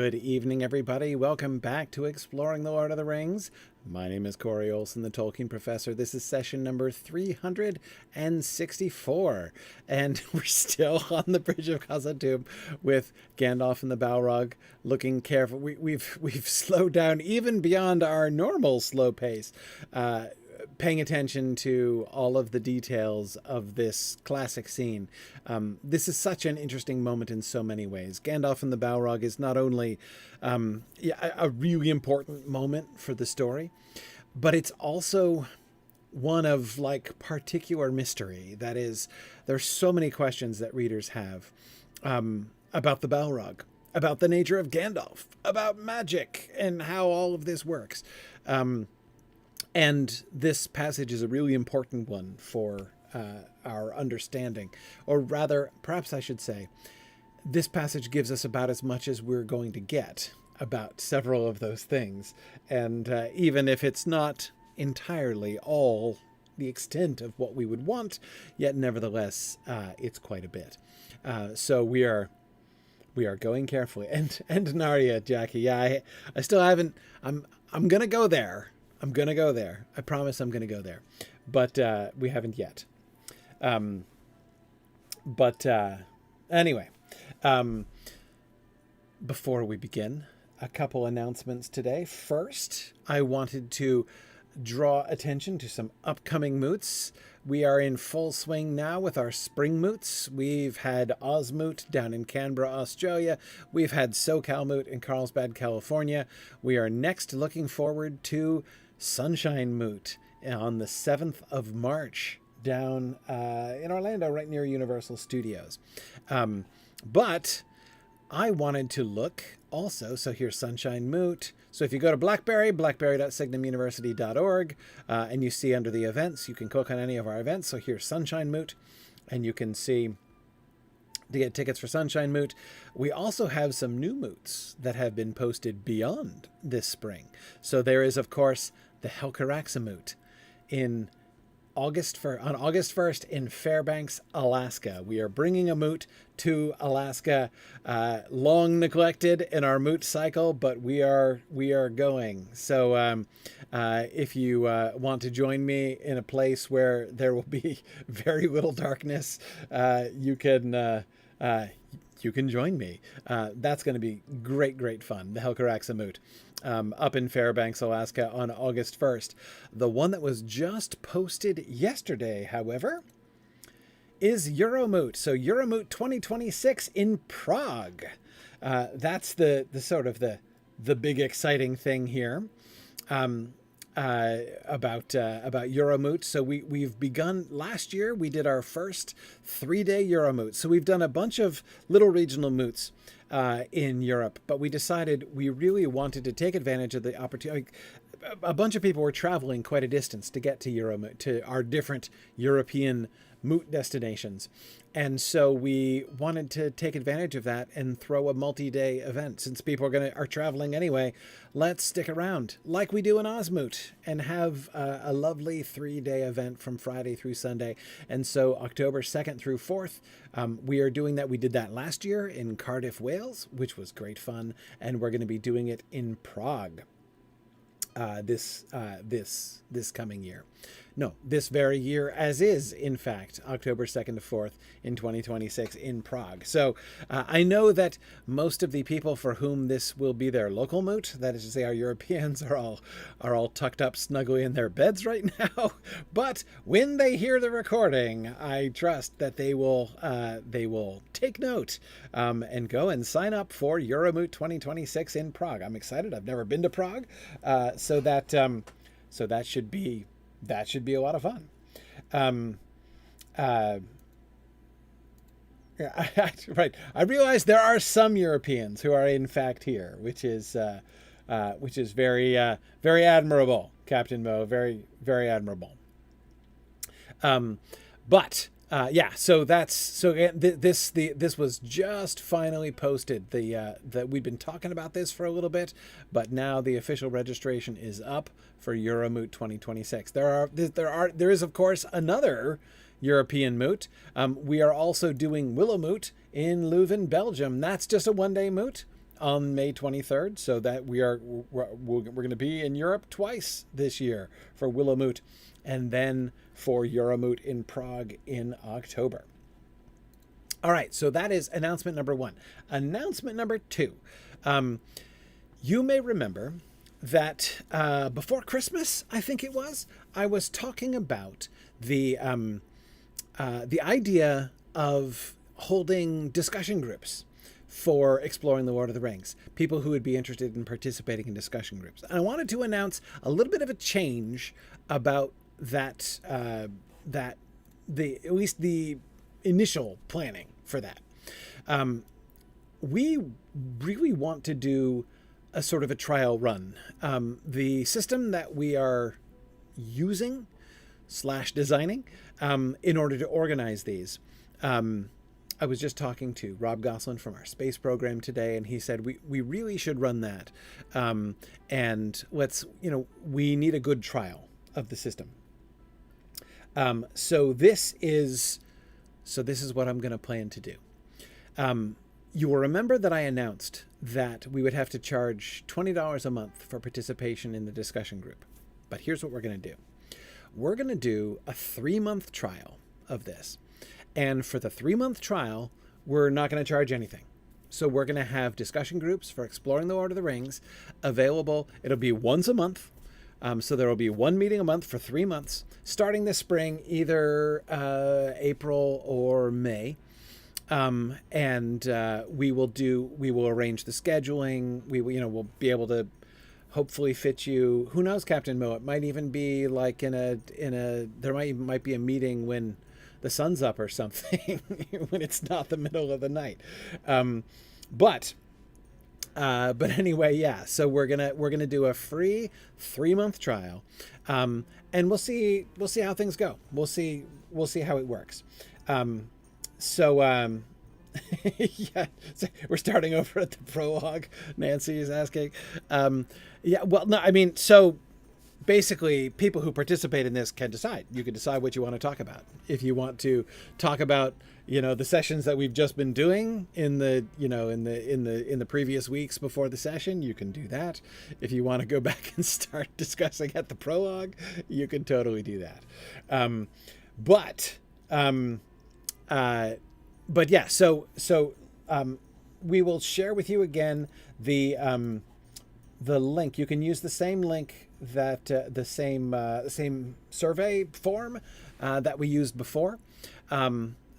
Good evening, everybody. Welcome back to Exploring the Lord of the Rings. My name is Corey Olson, the Tolkien Professor. This is session number 364, and we're still on the Bridge of Khazad-dûm with Gandalf and the Balrog looking careful. We've slowed down even beyond our normal slow pace, paying attention to all of the details of this classic scene. This is such an interesting moment in so many ways. Gandalf and the Balrog is not only a really important moment for the story, but it's also one of particular mystery. That is, there's so many questions that readers have about the Balrog, about the nature of Gandalf, about magic and how all of this works. And this passage is a really important one for our understanding. Or rather, perhaps I should say, this passage gives us about as much as we're going to get about several of those things. And even if it's not entirely all the extent of what we would want, yet nevertheless, it's quite a bit. So we are going carefully. And Narya, Jackie, yeah, I still haven't, I'm going to go there. I'm going to go there. I promise I'm going to go there. But we haven't yet. Anyway, before we begin, a couple announcements today. First, I wanted to draw attention to some upcoming moots. We are in full swing now with our spring moots. We've had Osmoot down in Canberra, Australia. We've had SoCal Moot in Carlsbad, California. We are next looking forward to Sunshine Moot on the 7th of March down in Orlando, right near Universal Studios. But I wanted to look also, so here's Sunshine Moot. So if you go to BlackBerry, blackberry.signumuniversity.org, and you see under the events, you can click on any of our events. So here's Sunshine Moot, and you can see to get tickets for Sunshine Moot. We also have some new moots that have been posted beyond this spring. So there is, of course, the Helcaraxa Moot on August 1st in Fairbanks, Alaska. We are bringing a moot to Alaska, long neglected in our moot cycle, but we are going. So if you want to join me in a place where there will be very little darkness, you can join me. That's going to be great fun. The Helcaraxa Moot. Up in Fairbanks, Alaska on August 1st. The one that was just posted yesterday, however, is Euromoot. So Euromoot 2026 in Prague. That's the sort of the big exciting thing here about Euromoot. So we've begun last year. We did our first 3-day Euromoot. So we've done a bunch of little regional moots in Europe, but we decided we really wanted to take advantage of the opportunity. A bunch of people were traveling quite a distance to get to Euromoot, to our different European moot destinations. And so we wanted to take advantage of that and throw a multi-day event. Since people are traveling anyway, let's stick around like we do in Osmoot and have a lovely 3-day event from Friday through Sunday. And so October 2nd through 4th, we are doing that. We did that last year in Cardiff, Wales, which was great fun. And we're going to be doing it in Prague this coming year. No, this very year, as is, in fact, October 2nd to 4th in 2026 in Prague. So I know that most of the people for whom this will be their local moot, that is to say our Europeans, are all tucked up snugly in their beds right now. But when they hear the recording, I trust that they will take note and go and sign up for Euromoot 2026 in Prague. I'm excited. I've never been to Prague, so that should be a lot of fun. Yeah, right. I realize there are some Europeans who are in fact here, which is very admirable, Captain Mo. Very, very admirable. So this was just finally posted. That we've been talking about this for a little bit, but now the official registration is up for Euromoot 2026. There is of course another European moot. We are also doing Willowmoot in Leuven, Belgium. That's just a 1-day moot. on May 23rd, so that we're going to be in Europe twice this year for Willow Moot, and then for Euromoot in Prague in October. All right, so that is announcement number 1. Announcement number 2. You may remember that before Christmas, I think it was, I was talking about the idea of holding discussion groups for exploring the Lord of the Rings, people who would be interested in participating in discussion groups. And I wanted to announce a little bit of a change about that, at least the initial planning for that. We really want to do a sort of a trial run. The system that we are using / designing in order to organize these. I was just talking to Rob Gosselin from our space program today, and he said we really should run that. And we need a good trial of the system. So this is what I'm going to plan to do. You will remember that I announced that we would have to charge $20 a month for participation in the discussion group. But here's what we're going to do. We're going to do a 3-month trial of this. And for the 3-month trial, we're not going to charge anything. So we're going to have discussion groups for exploring the Lord of the Rings available. It'll be once a month. So there will be one meeting a month for 3 months, starting this spring, either April or May. And we will arrange the scheduling. We'll be able to hopefully fit you. Who knows, Captain Mo? It might even be like there might be a meeting when the sun's up or something, when it's not the middle of the night. But anyway, yeah. So we're gonna do a free 3-month trial, and we'll see how things go. We'll see how it works. Yeah, so we're starting over at the prologue. Nancy is asking. Yeah, well, no, I mean, so basically, people who participate in this can decide. You can decide what you want to talk about. If you want to talk about, the sessions that we've just been doing in the previous weeks before the session, you can do that. If you want to go back and start discussing at the prologue, you can totally do that. But yeah, so we will share with you again the link. You can use the same link that the same survey form that we used before.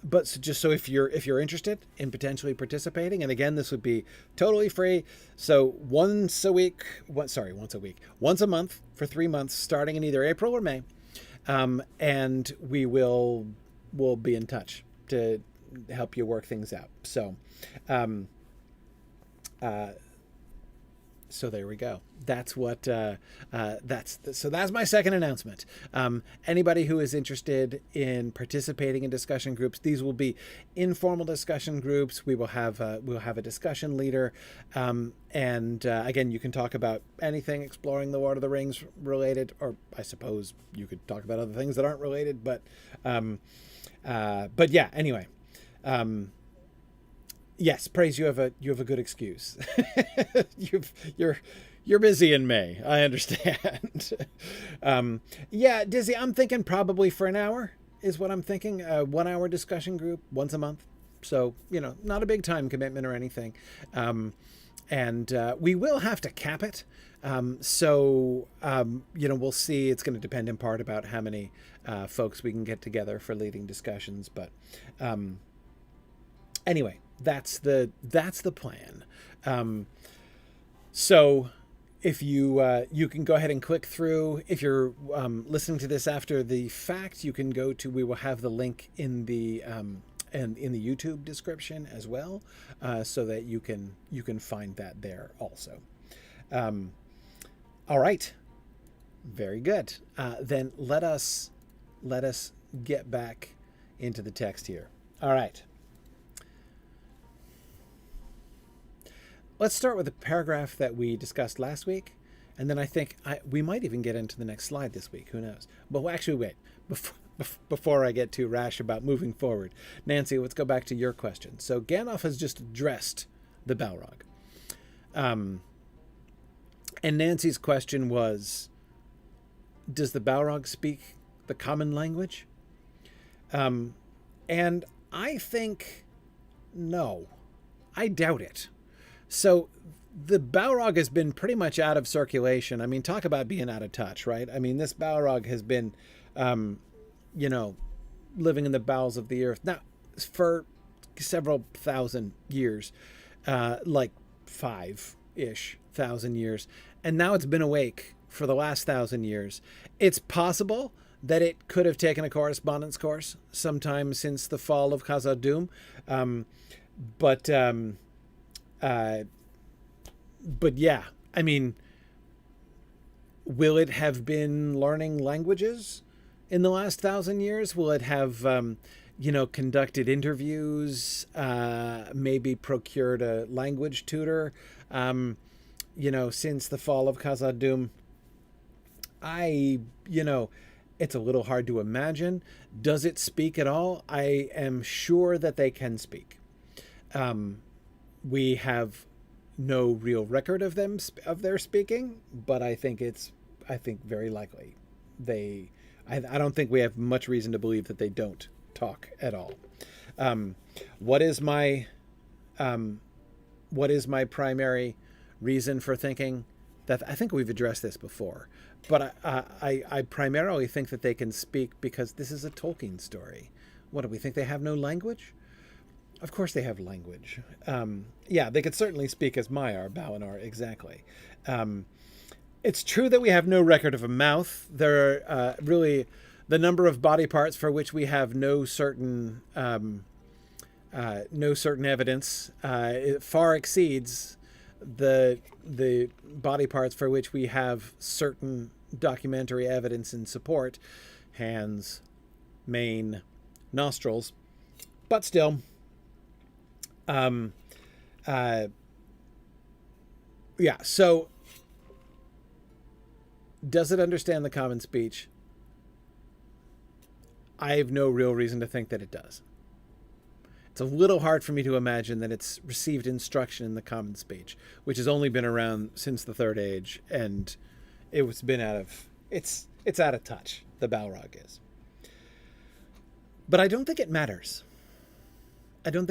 But just so if you're interested in potentially participating, and again, this would be totally free. So once a month for 3 months, starting in either April or May, and we'll be in touch to help you work things out. So, so there we go. That's what, that's my second announcement. Anybody who is interested in participating in discussion groups, these will be informal discussion groups. We'll have a discussion leader. And again, you can talk about anything exploring the Lord of the Rings related, or I suppose you could talk about other things that aren't related, but yeah, anyway. Yes, Praise, you have a good excuse. You're busy in May. I understand. Yeah, Dizzy, I'm thinking probably for an hour is what I'm thinking. 1 hour discussion group once a month. So, not a big time commitment or anything. And we will have to cap it. So, we'll see. It's going to depend in part about how many folks we can get together for leading discussions. But anyway, that's the plan. So if you can go ahead and click through. If you're listening to this after the fact, you can go to. We will have the link in the YouTube description as well, so that you can find that there also. All right, very good. Then let us get back into the text here. All right. Let's start with the paragraph that we discussed last week, and then I think we might even get into the next slide this week. Who knows? But actually, wait. Before I get too rash about moving forward, Nancy, let's go back to your question. So Gandalf has just addressed the Balrog. Um, and Nancy's question was, does the Balrog speak the common language? And I think no. I doubt it. So the Balrog has been pretty much out of circulation. I mean, talk about being out of touch, right? I mean, this Balrog has been, you know, living in the bowels of the earth now for several thousand years, like 5-ish thousand years. And now it's been awake for the last 1,000 years. It's possible that it could have taken a correspondence course sometime since the fall of Khazad-dûm. But yeah, I mean, will it have been learning languages in the last 1,000 years? Will it have, conducted interviews, maybe procured a language tutor, since the fall of Khazad-dûm? It's a little hard to imagine. Does it speak at all? I am sure that they can speak. We have no real record of their speaking, but I think very likely I don't think we have much reason to believe that they don't talk at all. What is my primary reason for thinking that? I think we've addressed this before, but I primarily think that they can speak because this is a Tolkien story. What do we think? They have no language? Of course they have language. They could certainly speak as Maiar, Valinor, exactly. It's true that we have no record of a mouth. There are really the number of body parts for which we have no certain evidence. It far exceeds the body parts for which we have certain documentary evidence in support: hands, mane, nostrils. But still, so does it understand the common speech? I have no real reason to think that it does. It's a little hard for me to imagine that it's received instruction in the common speech, which has only been around since the Third Age, and it's out of touch. The Balrog is. But I don't think it matters. I don't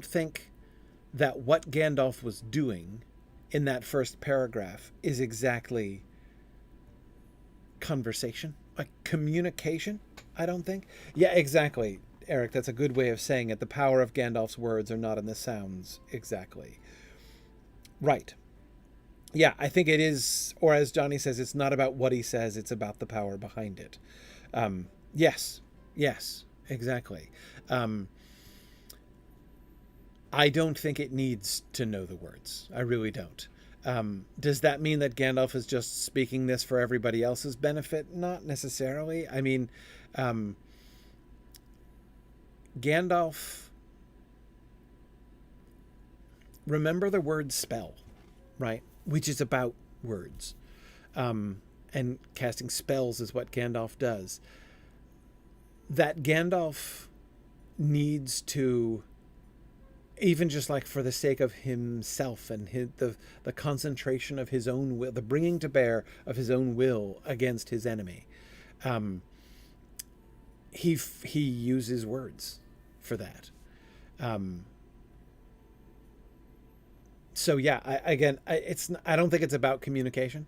think that what Gandalf was doing in that first paragraph is exactly conversation, like communication. I don't think. Yeah, exactly, Eric. That's a good way of saying it. The power of Gandalf's words are not in the sounds. Exactly. Right. Yeah, I think it is, or as Johnny says, it's not about what he says, it's about the power behind it. Yes, exactly. I don't think it needs to know the words. I really don't. Does that mean that Gandalf is just speaking this for everybody else's benefit? Not necessarily. I mean, Gandalf, remember the word spell, right? Which is about words. And casting spells is what Gandalf does. That Gandalf needs to, even just like for the sake of himself and the concentration of his own will, the bringing to bear of his own will against his enemy, he uses words for that. So yeah, I don't think it's about communication,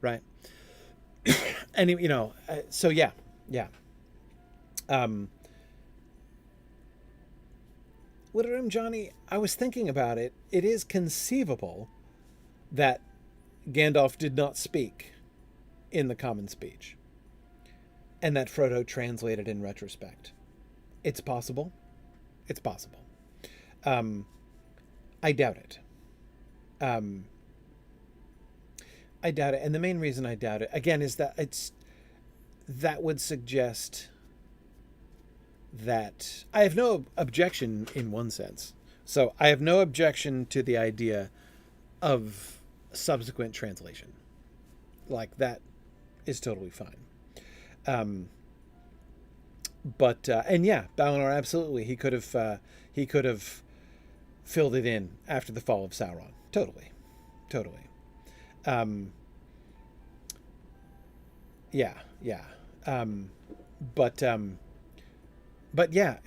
right? And so yeah. Little Johnny, I was thinking about it. It is conceivable that Gandalf did not speak in the common speech, and that Frodo translated in retrospect. It's possible. I doubt it. I doubt it, and the main reason I doubt it, again, is that that would suggest that I have no objection in one sense. So I have no objection to the idea of subsequent translation. Like, that is totally fine. But Valinor, absolutely, he could have filled it in after the fall of Sauron. Totally. Totally. Um, yeah, yeah. Um, but but yeah,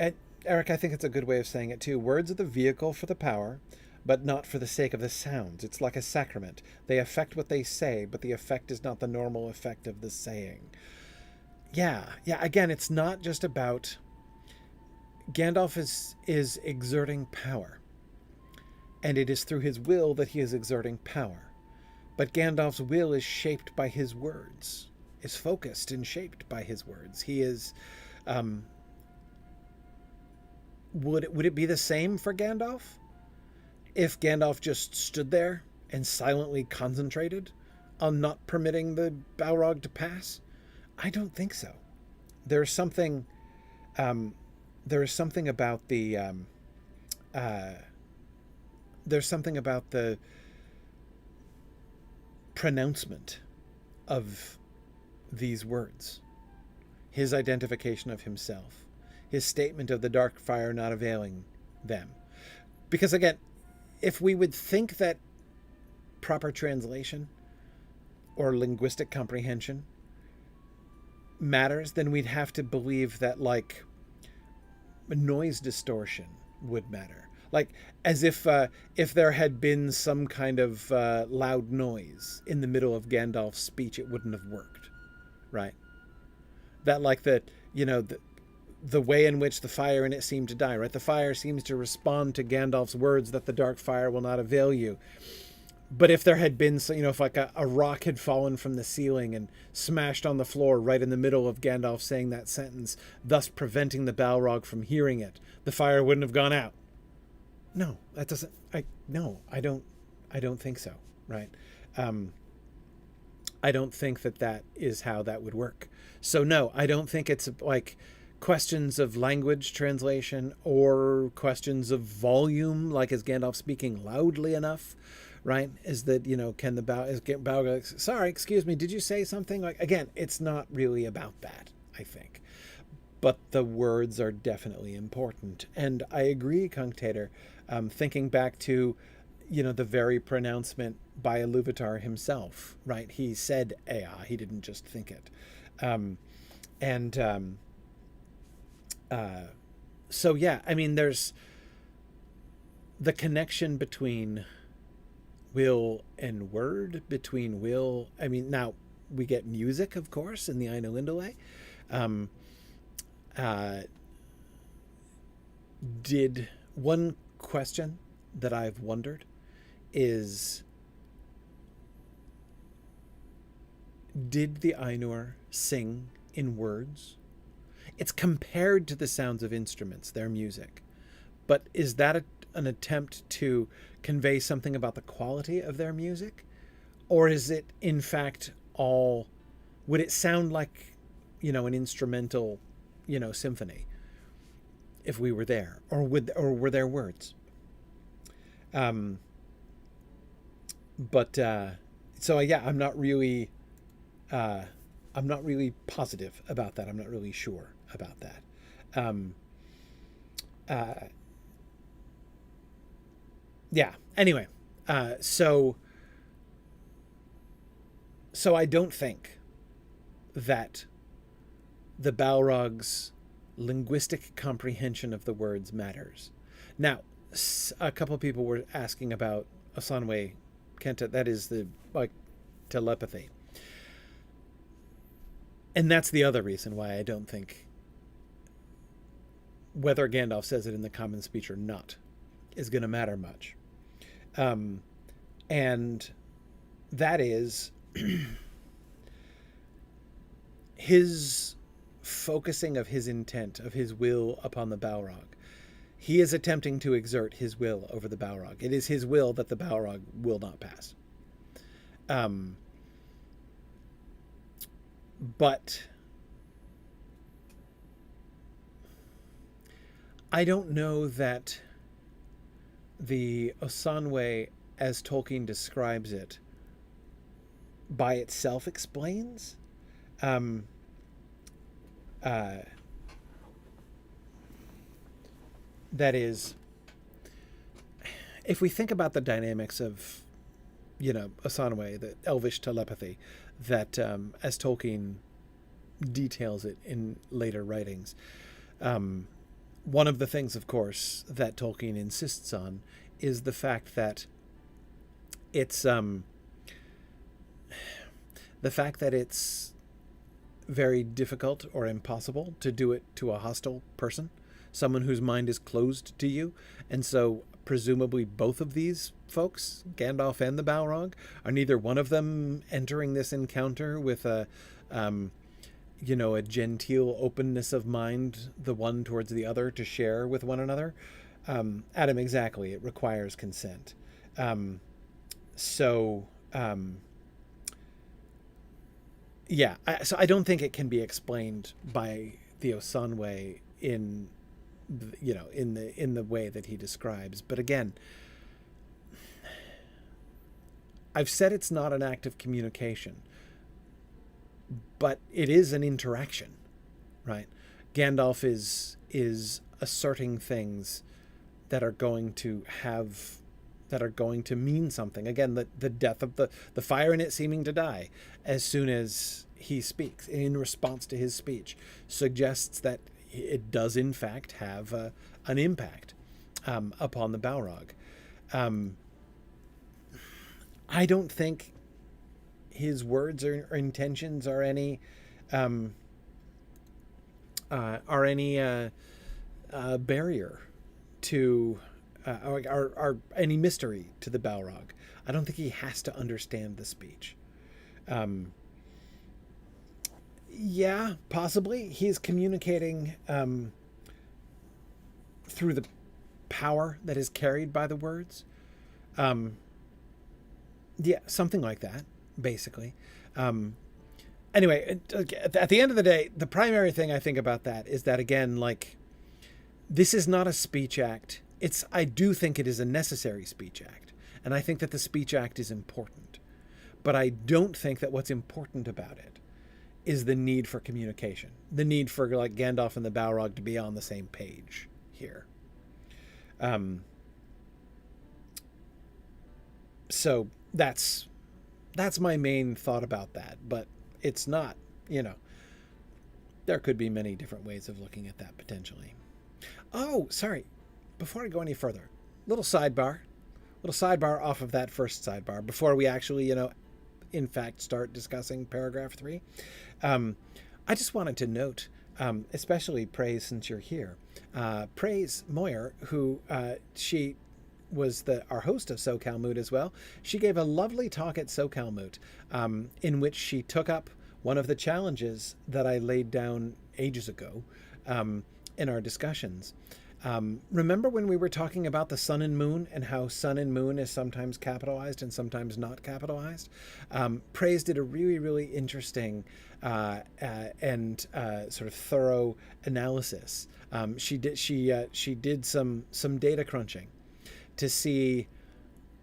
Eric, I think it's a good way of saying it too. Words are the vehicle for the power, but not for the sake of the sounds. It's like a sacrament. They affect what they say, but the effect is not the normal effect of the saying. Yeah, yeah. Again, it's not just about Gandalf is exerting power, and it is through his will that he is exerting power. But Gandalf's will is shaped by his words, is focused and shaped by his words. He is. Um, would it be the same for Gandalf if Gandalf just stood there and silently concentrated on not permitting the Balrog to pass? I don't think so. There's something. Um, there is something about the. Uh, there's something about the pronouncement of these words, his identification of himself, his statement of the dark fire not availing them. Because again, if we would think that proper translation or linguistic comprehension matters, then we'd have to believe that like noise distortion would matter. Like as if there had been some kind of loud noise in the middle of Gandalf's speech, it wouldn't have worked, right? That like the way in which the fire in it seemed to die, right? The fire seems to respond to Gandalf's words that the dark fire will not avail you. But if there had been, if like a rock had fallen from the ceiling and smashed on the floor right in the middle of Gandalf saying that sentence, thus preventing the Balrog from hearing it, the fire wouldn't have gone out. No, that doesn't. I don't think so. Right. I don't think that is how that would work. So no, I don't think it's like questions of language translation or questions of volume, like is Gandalf speaking loudly enough, right? Is that, can the Balrog, sorry, excuse me, did you say something? Like, again, it's not really about that, I think. But the words are definitely important. And I agree, Cunctator, thinking back to, the very pronouncement by Iluvatar himself, right? He said Ea, he didn't just think it. So yeah, I mean, there's the connection between will and word, between will. I mean, now we get music, of course, in the Ainulindalë. Did one question that I've wondered is, did the Ainur sing in words? It's compared to the sounds of instruments, their music. But is that an attempt to convey something about the quality of their music? Or is it, in fact, would it sound like, an instrumental, symphony if we were there? Or were there words? So yeah, I'm not really positive about that. I'm not really sure about that. Yeah. Anyway, so I don't think that the Balrog's linguistic comprehension of the words matters. Now, a couple of people were asking about Osanwe Kenta. That is the telepathy. And that's the other reason why I don't think whether Gandalf says it in the common speech or not is going to matter much. And that is his focusing of his intent, of his will upon the Balrog. He is attempting to exert his will over the Balrog. It is his will that the Balrog will not pass. But I don't know that the Osanwe, as Tolkien describes it, by itself explains. That is, if we think about the dynamics of, Osanwe, the elvish telepathy, that as Tolkien details it in later writings, one of the things, of course, that Tolkien insists on is the fact that it's very difficult or impossible to do it to a hostile person, someone whose mind is closed to you. And so presumably both of these folks, Gandalf and the Balrog, are neither one of them entering this encounter with a genteel openness of mind, the one towards the other, to share with one another. Adam, exactly. It requires consent. So I don't think it can be explained by the Osanwe in the way that he describes. But again, I've said it's not an act of communication, but it is an interaction, right? Gandalf is asserting things that are going to mean something. Again, the death of the fire in it seeming to die as soon as he speaks, in response to his speech, suggests that it does in fact have an impact upon the Balrog. I don't think his words or intentions are any barrier to are any mystery to the Balrog. I don't think he has to understand the speech. Yeah, possibly he's communicating through the power that is carried by the words. Yeah, something like that, basically. Anyway, at the end of the day, the primary thing I think about that is that, again, like, this is not a speech act. I do think it is a necessary speech act, and I think that the speech act is important. But I don't think that what's important about it is the need for communication, the need for, like, Gandalf and the Balrog to be on the same page here. So that's my main thought about that, but it's not, there could be many different ways of looking at that potentially. Oh, sorry. Before I go any further, little sidebar off of that first sidebar before we actually, in fact, start discussing paragraph 3. I just wanted to note, especially praise since you're here, praise Moyer, who she was our host of SoCal Moot as well. She gave a lovely talk at SoCal Moot, in which she took up one of the challenges that I laid down ages ago in our discussions. Remember when we were talking about the sun and moon and how sun and moon is sometimes capitalized and sometimes not capitalized? Praise did a really, really interesting and sort of thorough analysis. She did some data crunching to see,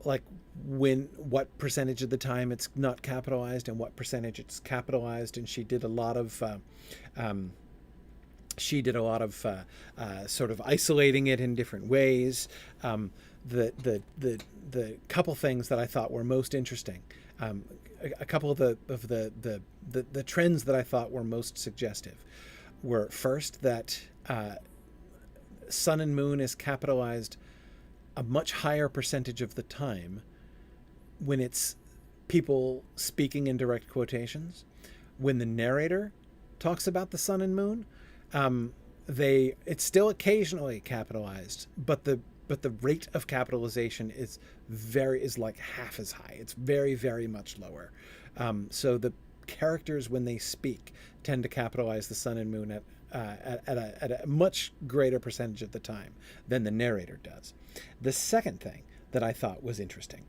like, what percentage of the time it's not capitalized and what percentage it's capitalized, and she did a lot of sort of isolating it in different ways. The couple things that I thought were most interesting, a couple of the trends that I thought were most suggestive, were first that sun and moon is capitalized a much higher percentage of the time when it's people speaking in direct quotations. When the narrator talks about the sun and moon, it's still occasionally capitalized, but the rate of capitalization is like half as high. It's very, very much lower. So the characters, when they speak, tend to capitalize the sun and moon at a much greater percentage of the time than the narrator does. The second thing that I thought was interesting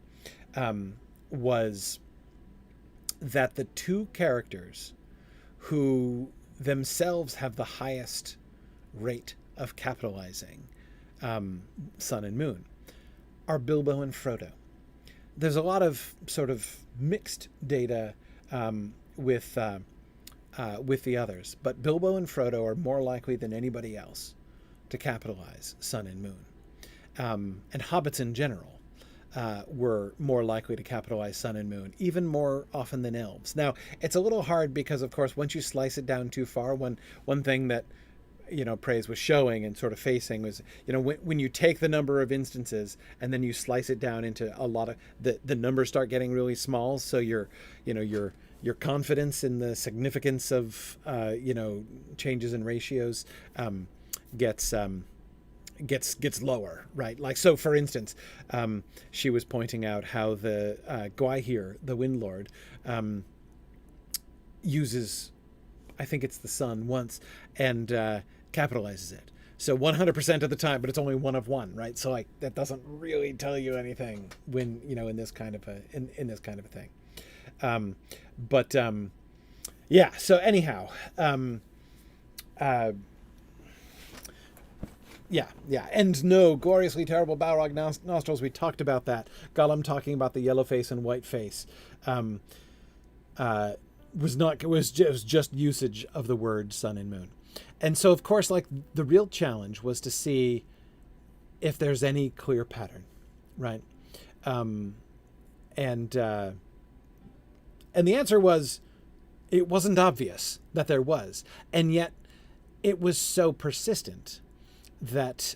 was that the two characters who themselves have the highest rate of capitalizing sun and moon are Bilbo and Frodo. There's a lot of sort of mixed data with the others, but Bilbo and Frodo are more likely than anybody else to capitalize sun and moon, and hobbits in general were more likely to capitalize sun and moon, even more often than elves. Now, it's a little hard because, of course, once you slice it down too far, one thing that praise was showing and sort of facing was, when you take the number of instances and then you slice it down into a lot of the numbers start getting really small. So your confidence in the significance of changes in ratios gets lower, right? Like, so for instance, she was pointing out how the Gwaihir, the Windlord, uses, I think it's the sun once, and capitalizes it. So 100% of the time, but it's only one of one, right? So like that doesn't really tell you anything when in this kind of a in this kind of a thing. Yeah. So anyhow, yeah. And no, gloriously terrible Balrog nostrils. We talked about that. Gollum talking about the yellow face and white face. Was just usage of the word sun and moon. And so, of course, like the real challenge was to see if there's any clear pattern, right? And the answer was it wasn't obvious that there was, and yet it was so persistent that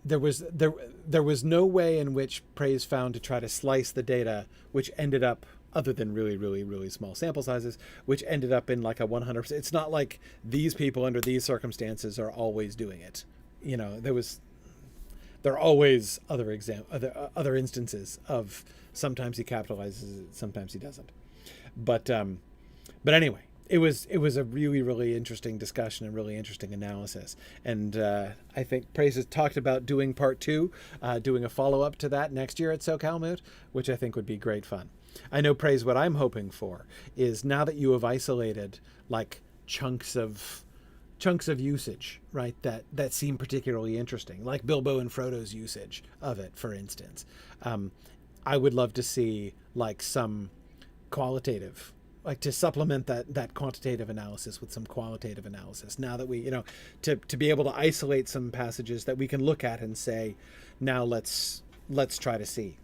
there was no way in which Praise found to try to slice the data, which ended up, other than really, really, really small sample sizes, which ended up in like a 100%. It's not like these people under these circumstances are always doing it. There are always other instances of sometimes he capitalizes it, sometimes he doesn't. But anyway, it was a really, really interesting discussion and really interesting analysis. And I think Praise has talked about doing part 2, doing a follow-up to that next year at SoCal Moot, which I think would be great fun. I know, Praise, what I'm hoping for is, now that you have isolated like chunks of usage, right, that seem particularly interesting, like Bilbo and Frodo's usage of it, for instance. I would love to see like some qualitative, like to supplement that quantitative analysis with some qualitative analysis. Now that we, to be able to isolate some passages that we can look at and say, now let's try to see,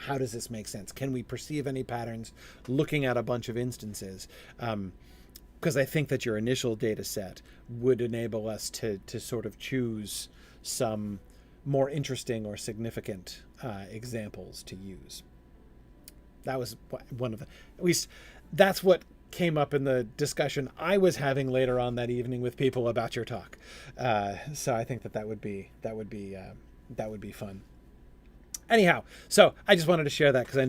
how does this make sense? Can we perceive any patterns looking at a bunch of instances? Because I think that your initial data set would enable us to sort of choose some more interesting or significant examples to use. That was one of the, at least that's what came up in the discussion I was having later on that evening with people about your talk. So I think that would be fun. Anyhow, so I just wanted to share that because I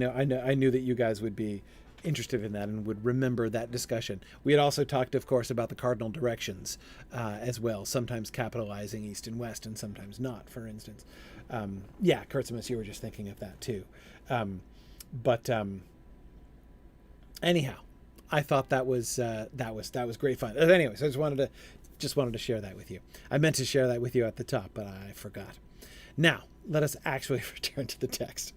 knew that you guys would be interested in that and would remember that discussion. We had also talked, of course, about the cardinal directions as well, sometimes capitalizing east and west and sometimes not, for instance. Yeah, Kurtzimus, you were just thinking of that too. Anyhow, I thought that was great fun. Anyway, so I just wanted to share that with you. I meant to share that with you at the top, but I forgot. Now, let us actually return to the text.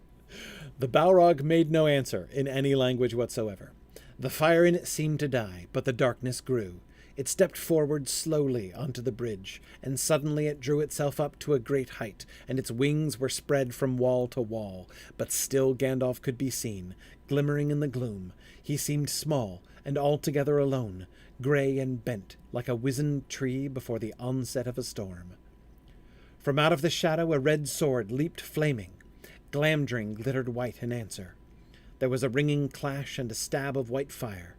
The Balrog made no answer in any language whatsoever. The fire in it seemed to die, but the darkness grew. It stepped forward slowly onto the bridge, and suddenly it drew itself up to a great height, and its wings were spread from wall to wall. But still Gandalf could be seen, glimmering in the gloom. He seemed small, and altogether alone, grey and bent, like a wizened tree before the onset of a storm. From out of the shadow a red sword leaped flaming. Glamdring glittered white in answer. There was a ringing clash and a stab of white fire.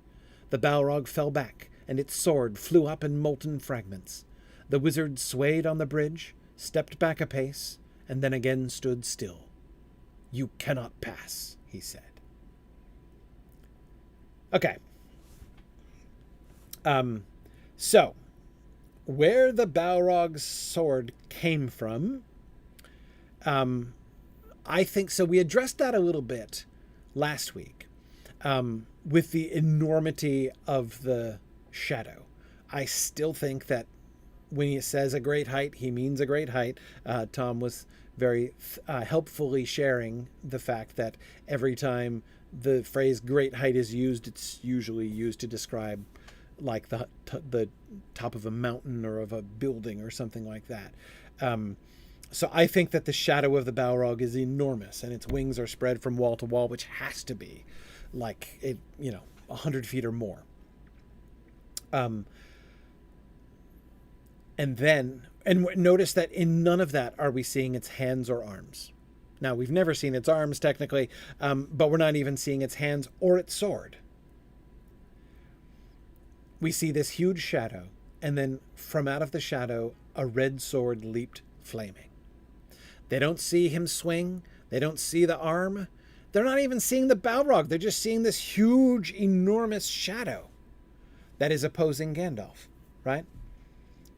The Balrog fell back, and its sword flew up in molten fragments. The wizard swayed on the bridge, stepped back a pace, and then again stood still. "You cannot pass," he said. Okay. So, where the Balrog's sword came from, I think, so we addressed that a little bit last week, with the enormity of the shadow. I still think that when he says a great height, he means a great height. Tom was very helpfully sharing the fact that every time the phrase great height is used, it's usually used to describe like the top of a mountain or of a building or something like that. So I think that the shadow of the Balrog is enormous, and its wings are spread from wall to wall, which has to be like 100 feet or more. And notice that in none of that are we seeing its hands or arms. Now, we've never seen its arms technically, but we're not even seeing its hands or its sword. We see this huge shadow, and then from out of the shadow, a red sword leaped flaming. They don't see him swing. They don't see the arm. They're not even seeing the Balrog. They're just seeing this huge, enormous shadow that is opposing Gandalf, right?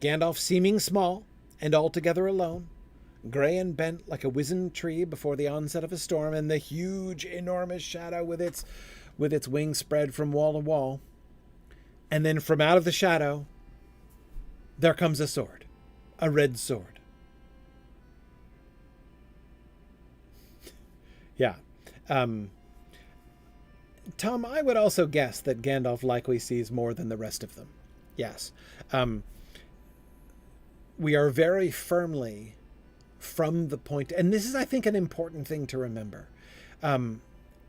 Gandalf seeming small and altogether alone, gray and bent like a wizened tree before the onset of a storm, and the huge, enormous shadow with its wings spread from wall to wall. And then from out of the shadow, there comes a sword, a red sword. Yeah. Tom, I would also guess that Gandalf likely sees more than the rest of them. Yes. We are very firmly from the point, and this is, I think, an important thing to remember.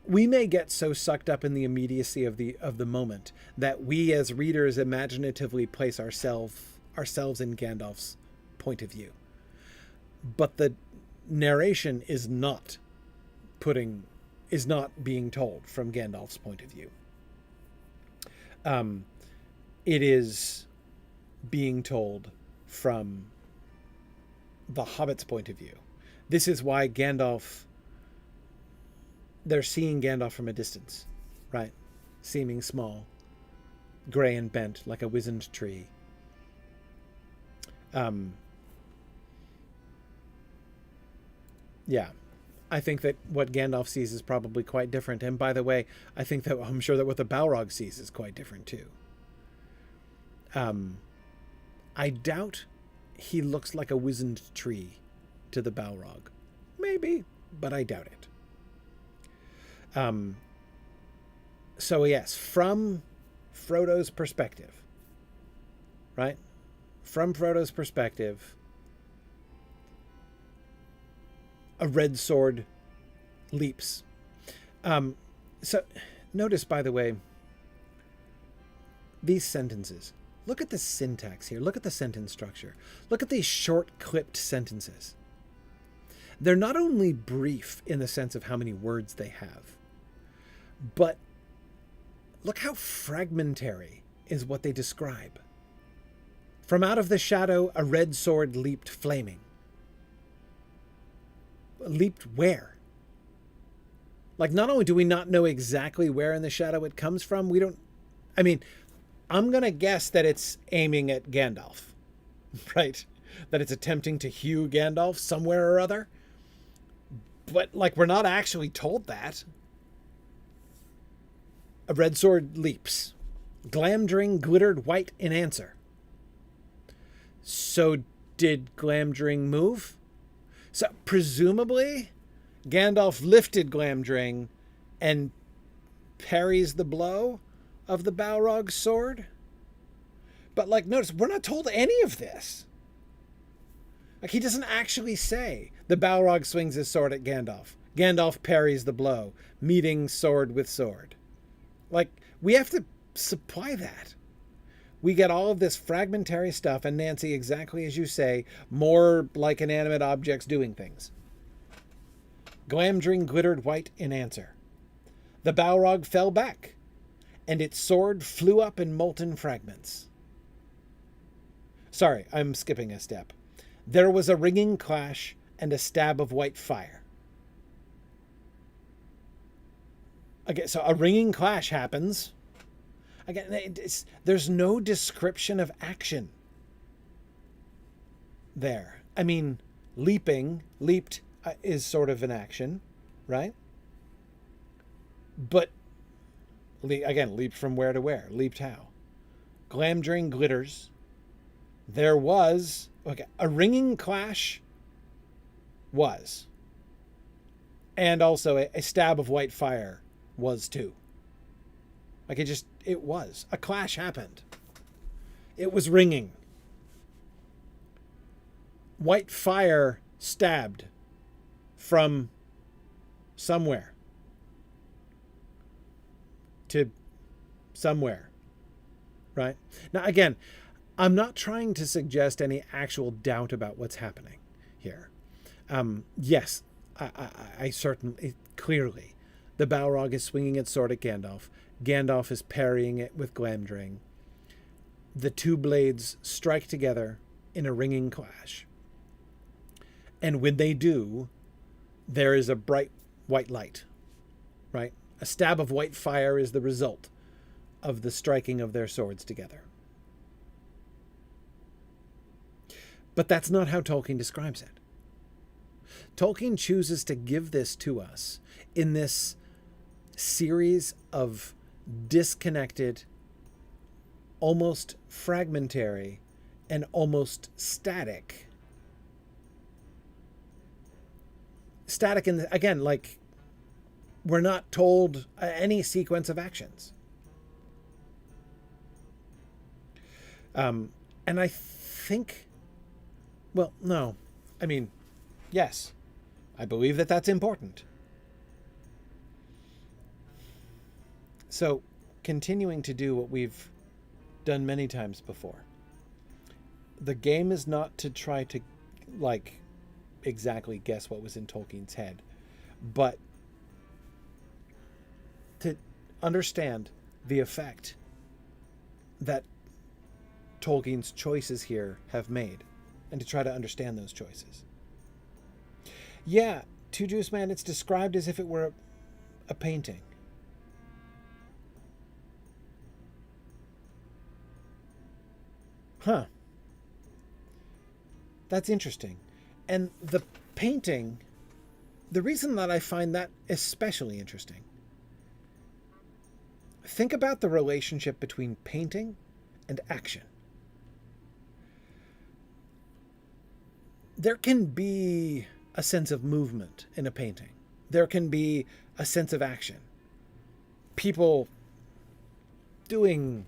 We may get so sucked up in the immediacy of the moment that we as readers imaginatively place ourselves in Gandalf's point of view. But the narration is not being told from Gandalf's point of view. It is being told from the Hobbit's point of view. This is why they're seeing Gandalf from a distance, right? Seeming small, gray and bent like a wizened tree. Yeah. I think that what Gandalf sees is probably quite different. And by the way, I'm sure that what the Balrog sees is quite different too. I doubt he looks like a wizened tree to the Balrog. Maybe, but I doubt it. So yes, from Frodo's perspective, right? From Frodo's perspective, a red sword leaps. So notice, by the way, these sentences. Look at the syntax here. Look at the sentence structure. Look at these short, clipped sentences. They're not only brief in the sense of how many words they have, but look how fragmentary is what they describe. From out of the shadow, a red sword leaped flaming. Leaped where? Like, not only do we not know exactly where in the shadow it comes from, I'm going to guess that it's aiming at Gandalf, right? That it's attempting to hew Gandalf somewhere or other. But, we're not actually told that. A red sword leaps. Glamdring glittered white in answer. So did Glamdring move? So presumably, Gandalf lifted Glamdring and parries the blow of the Balrog's sword. But notice, we're not told any of this. He doesn't actually say the Balrog swings his sword at Gandalf. Gandalf parries the blow, meeting sword with sword. We have to supply that. We get all of this fragmentary stuff, and Nancy, exactly as you say, more like inanimate objects doing things. Glamdring glittered white in answer. The Balrog fell back, and its sword flew up in molten fragments. Sorry, I'm skipping a step. There was a ringing clash and a stab of white fire. Okay, so a ringing clash happens. Again, there's no description of action there. Leaped is sort of an action, right? But, again, leaped from where to where? Leaped how? Glamdring glitters. There was, a ringing clash was. And also a stab of white fire was too. It was. A clash happened. It was ringing. White fire stabbed from somewhere to somewhere, right? Now, again, I'm not trying to suggest any actual doubt about what's happening here. Yes, I certainly, clearly, the Balrog is swinging its sword at Gandalf. Gandalf is parrying it with Glamdring. The two blades strike together in a ringing clash. And when they do, there is a bright white light, right? A stab of white fire is the result of the striking of their swords together. But that's not how Tolkien describes it. Tolkien chooses to give this to us in this series of disconnected, almost fragmentary, and almost static. Static in the, again, like we're not told any sequence of actions. And I think, well, no, I mean, yes, I believe that that's important. So, continuing to do what we've done many times before. The game is not to try to, like, exactly guess what was in Tolkien's head, but to understand the effect that Tolkien's choices here have made, and to try to understand those choices. Yeah, Two Juice Man, it's described as if it were a painting. Huh. That's interesting. And the painting, the reason that I find that especially interesting, think about the relationship between painting and action. There can be a sense of movement in a painting. There can be a sense of action. People doing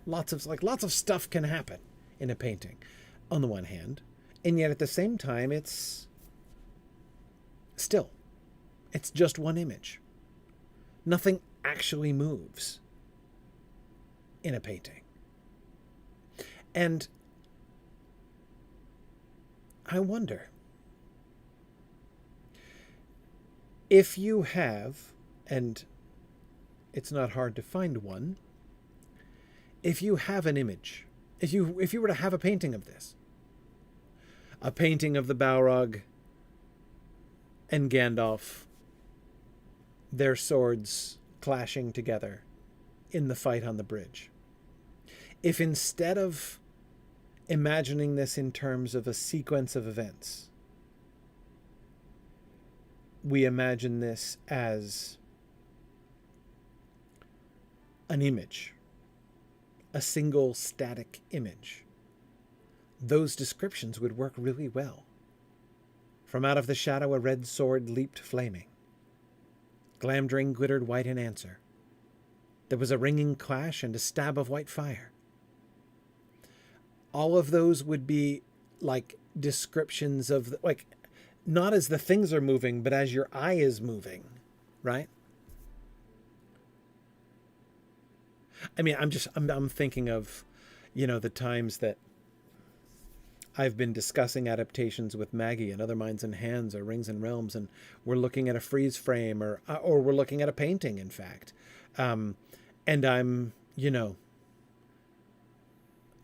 lots of stuff can happen in a painting on the one hand, and yet at the same time it's still. It's just one image. Nothing actually moves in a painting. And I wonder if you have, and it's not hard to find one, if you have an image, if you were to have a painting of this, a painting of the Balrog and Gandalf, their swords clashing together in the fight on the bridge, if instead of imagining this in terms of a sequence of events, we imagine this as an image, a single static image, those descriptions would work really well. From out of the shadow a red sword leaped flaming. Glamdring glittered white in answer. There was a ringing clash and a stab of white fire. All of those would be like descriptions of, like, not as the things are moving, but as your eye is moving, right? I mean, I'm thinking of, the times that I've been discussing adaptations with Maggie and Other Minds and Hands or Rings and Realms, and we're looking at a freeze frame or we're looking at a painting, in fact. And I'm,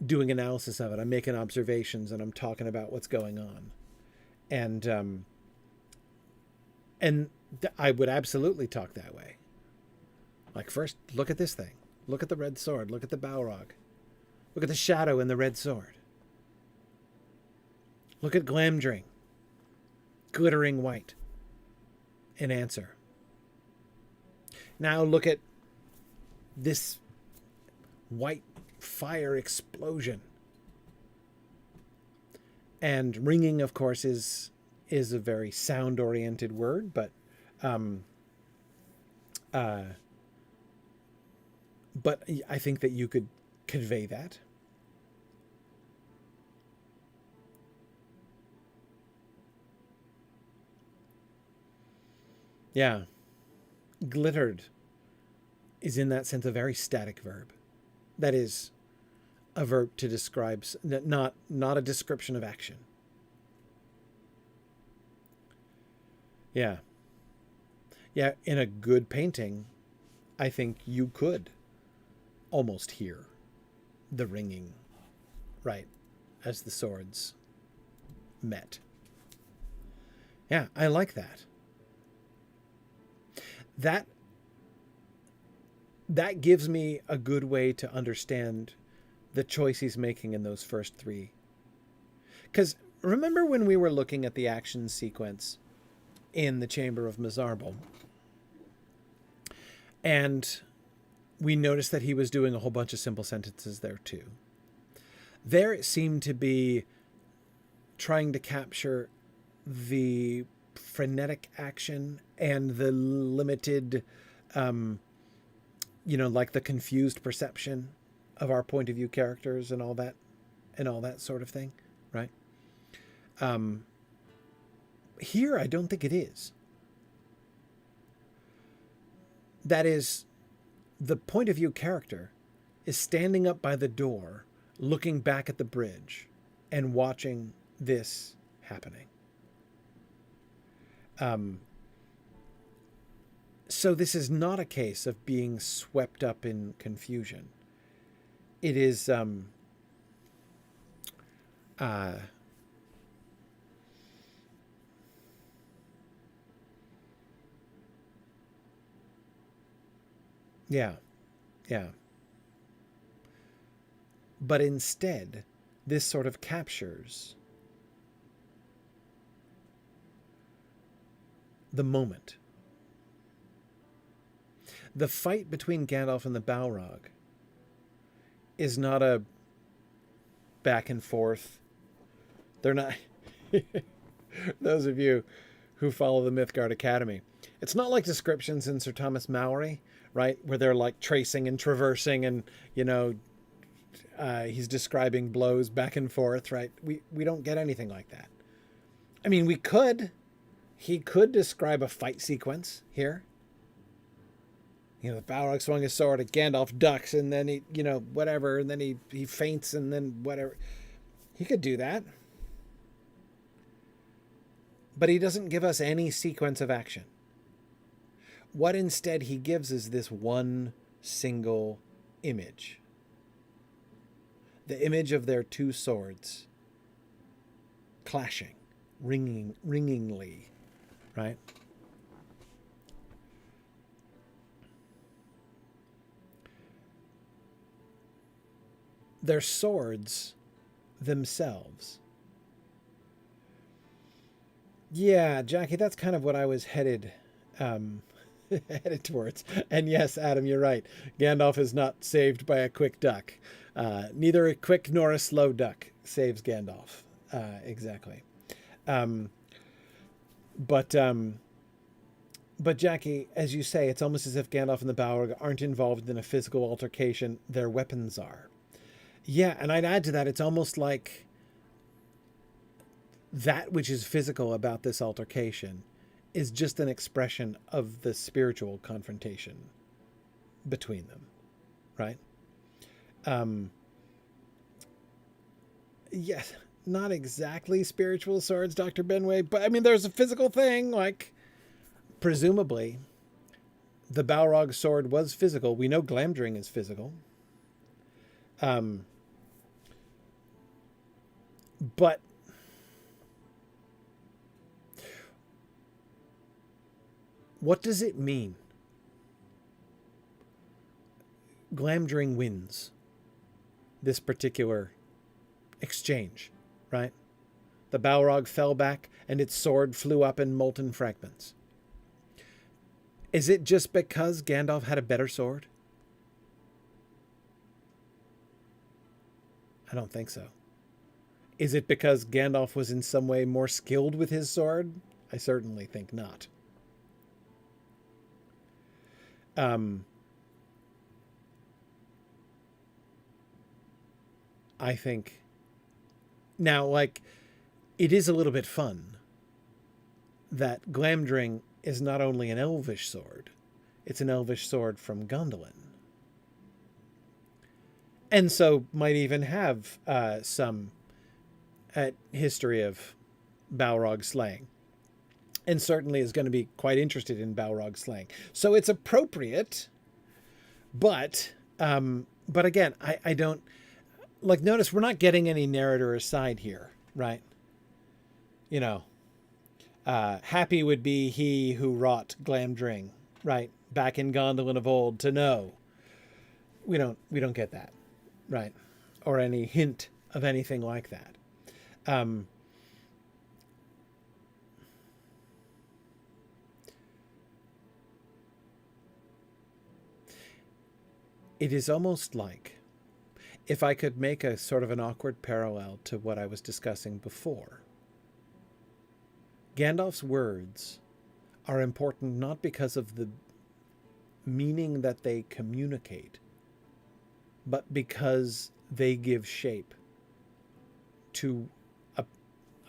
doing analysis of it. I'm making observations and I'm talking about what's going on. And I would absolutely talk that way. Like, first, look at this thing. Look at the red sword. Look at the Balrog. Look at the shadow in the red sword. Look at Glamdring, glittering white in answer. Now look at this white fire explosion. And ringing, of course, is a very sound-oriented word, but I think that you could convey that. Yeah. Glittered is in that sense a very static verb. That is a verb to describe, not a description of action. Yeah. Yeah, in a good painting, I think you could almost hear the ringing, right, as the swords met. Yeah, I like that. That gives me a good way to understand the choice he's making in those first three. Because remember when we were looking at the action sequence in the Chamber of Mizarble, and we noticed that he was doing a whole bunch of simple sentences there too. There it seemed to be trying to capture the frenetic action and the limited, like the confused perception of our point of view characters and all that sort of thing, right? Here, I don't think it is. That is, the point of view character is standing up by the door, looking back at the bridge and watching this happening. So this is not a case of being swept up in confusion. It is yeah. But instead, this sort of captures the moment. The fight between Gandalf and the Balrog is not a back and forth. They're not... Those of you who follow the Mythgard Academy, it's not like descriptions in Sir Thomas Malory, right? Where they're like tracing and traversing and, he's describing blows back and forth, right? We don't get anything like that. I mean, he could describe a fight sequence here. The Balrog swung his sword at Gandalf, ducks, and then he, whatever, and then he faints, and then whatever. He could do that. But he doesn't give us any sequence of action. What instead he gives is this one single image. The image of their two swords clashing, ringingly, right? Their swords themselves. Yeah, Jackie, that's kind of what I was headed towards. And yes, Adam, you're right. Gandalf is not saved by a quick duck. Neither a quick nor a slow duck saves Gandalf. Exactly. But Jackie, as you say, it's almost as if Gandalf and the Balrog aren't involved in a physical altercation. Their weapons are. Yeah, and I'd add to that, it's almost like that which is physical about this altercation is just an expression of the spiritual confrontation between them, right? Yes, not exactly spiritual swords, Dr. Benway, but I mean, there's a physical thing, like, presumably, the Balrog sword was physical. We know Glamdring is physical. But what does it mean? Glamdring wins this particular exchange, right? The Balrog fell back and its sword flew up in molten fragments. Is it just because Gandalf had a better sword? I don't think so. Is it because Gandalf was in some way more skilled with his sword? I certainly think not. I think now, like, it is a little bit fun that Glamdring is not only an elvish sword, it's an elvish sword from Gondolin. And so might even have some history of Balrog slaying. And certainly is going to be quite interested in Balrog slaying. So it's appropriate, but again, I don't... Like, notice we're not getting any narrator aside here, right? You know, happy would be he who wrought Glamdring, right? Back in Gondolin of old to know. We don't get that, right? Or any hint of anything like that. It is almost like, if I could make a sort of an awkward parallel to what I was discussing before, Gandalf's words are important not because of the meaning that they communicate, but because they give shape to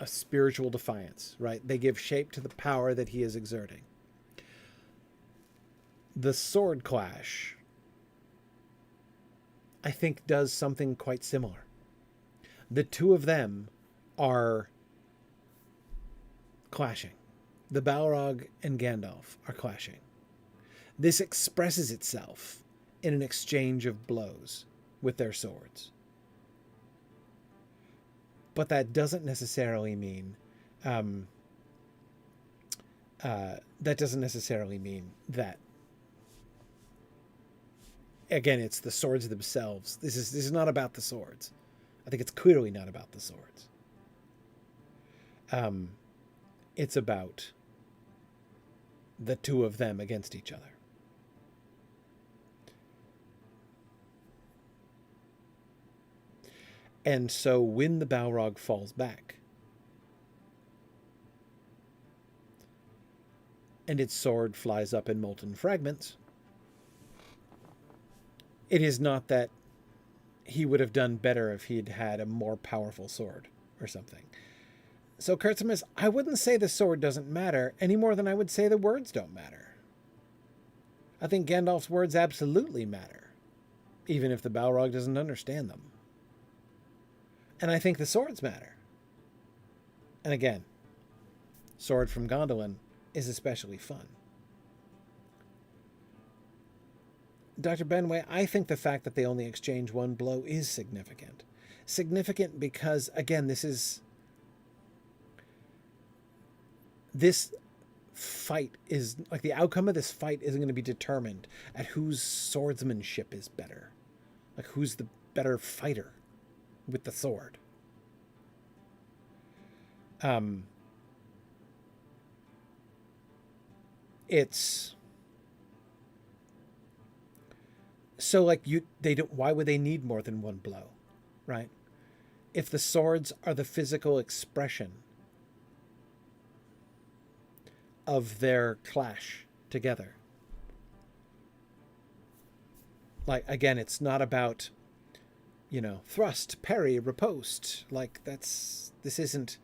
a spiritual defiance, right? They give shape to the power that he is exerting. The sword clash, I think, does something quite similar. The two of them are clashing. The Balrog and Gandalf are clashing. This expresses itself in an exchange of blows with their swords. But that doesn't necessarily mean that again, it's the swords themselves. This is not about the swords. I think it's clearly not about the swords. It's about the two of them against each other. And so when the Balrog falls back and its sword flies up in molten fragments, it is not that he would have done better if he'd had a more powerful sword or something. So, Kurtzimus, I wouldn't say the sword doesn't matter any more than I would say the words don't matter. I think Gandalf's words absolutely matter, even if the Balrog doesn't understand them. And I think the swords matter. And again, sword from Gondolin is especially fun. Dr. Benway, I think the fact that they only exchange one blow is significant. Significant because, again, this fight is, like, the outcome of this fight isn't going to be determined at whose swordsmanship is better. Like, who's the better fighter with the sword. It's so, like, why would they need more than one blow, right? If the swords are the physical expression of their clash together. Like, again, it's not about, thrust, parry, riposte. Like, this isn't,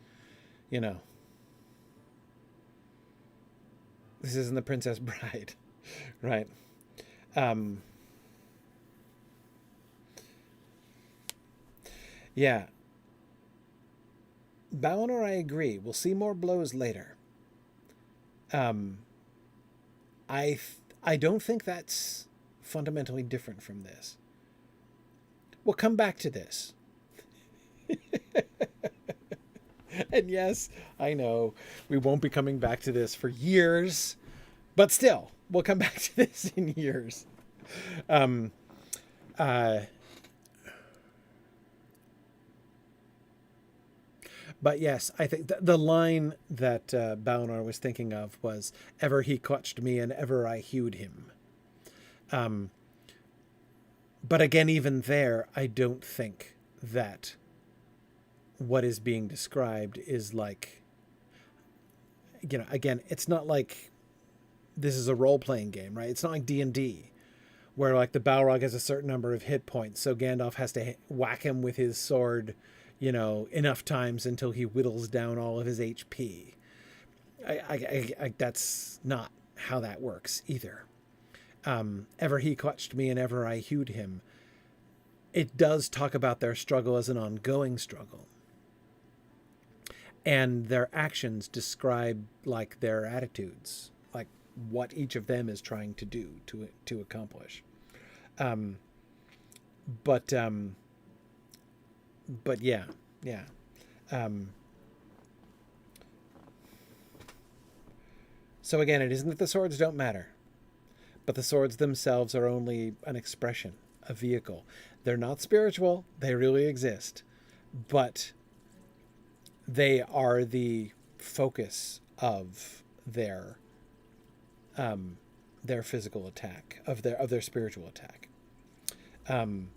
this isn't The Princess Bride, right? Yeah. Balnor, I agree. We'll see more blows later. I don't think that's fundamentally different from this. We'll come back to this. And yes, I know we won't be coming back to this for years, but still, we'll come back to this in years. But yes, I think the line that Balnor was thinking of was, "Ever he clutched me and ever I hewed him." But again, even there, I don't think that what is being described is like, again, it's not like this is a role-playing game, right? It's not like D&D, where, like, the Balrog has a certain number of hit points, so Gandalf has to whack him with his sword, enough times until he whittles down all of his HP. That's not how that works either. Ever he clutched me and ever I hewed him. It does talk about their struggle as an ongoing struggle. And their actions describe like their attitudes, like what each of them is trying to do to accomplish. Um, but yeah. Um, so again, it isn't that the swords don't matter, but the swords themselves are only an expression, a vehicle. They're not spiritual. They really exist, but they are the focus of their physical attack, of their spiritual attack. And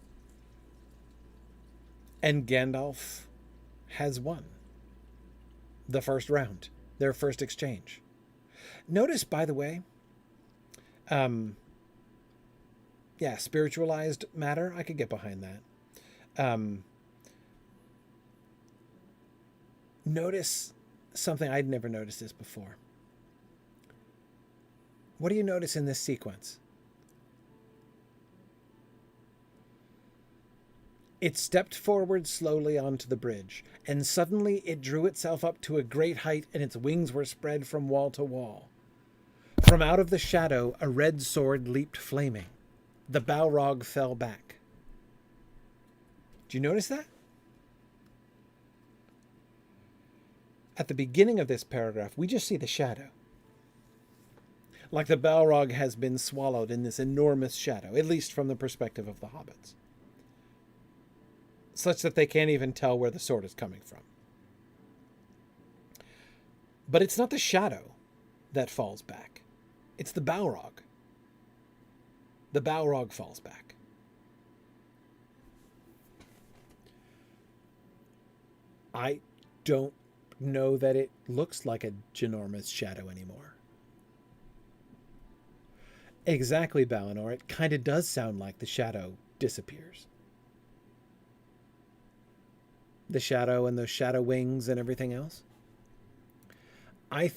Gandalf has won the first round, their first exchange. Notice, by the way, spiritualized matter, I could get behind that. Notice something I'd never noticed this before. What do you notice in this sequence? It stepped forward slowly onto the bridge, and suddenly it drew itself up to a great height, and its wings were spread from wall to wall. From out of the shadow, a red sword leaped flaming. The Balrog fell back. Do you notice that? At the beginning of this paragraph, we just see the shadow. Like the Balrog has been swallowed in this enormous shadow, at least from the perspective of the hobbits, such that they can't even tell where the sword is coming from. But it's not the shadow that falls back. It's the Balrog. The Balrog falls back. I don't know that it looks like a ginormous shadow anymore. Exactly, Balinor. It kind of does sound like the shadow disappears. The shadow and those shadow wings and everything else. I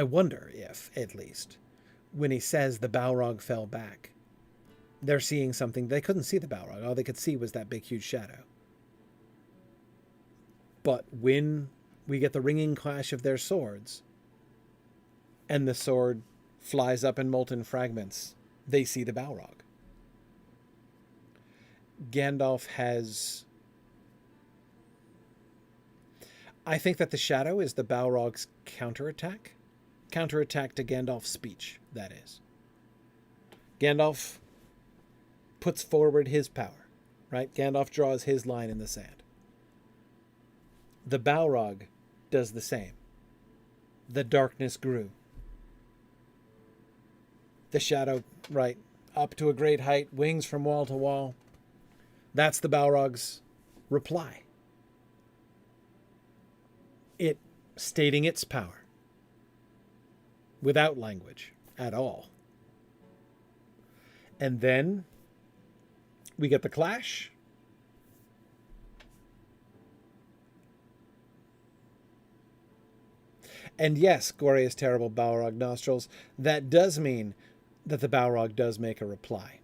wonder if, at least, when he says the Balrog fell back, they're seeing something. They couldn't see the Balrog. All they could see was that big, huge shadow. But when we get the ringing clash of their swords, and the sword flies up in molten fragments, they see the Balrog. Gandalf has... I think that the shadow is the Balrog's counterattack. Counterattack to Gandalf's speech, that is. Gandalf puts forward his power, right? Gandalf draws his line in the sand. The Balrog does the same. The darkness grew. The shadow, right, up to a great height, wings from wall to wall. That's the Balrog's reply. It stating its power without language at all. And then we get the clash. And yes, glorious, terrible Balrog nostrils, that does mean that the Balrog does make a reply.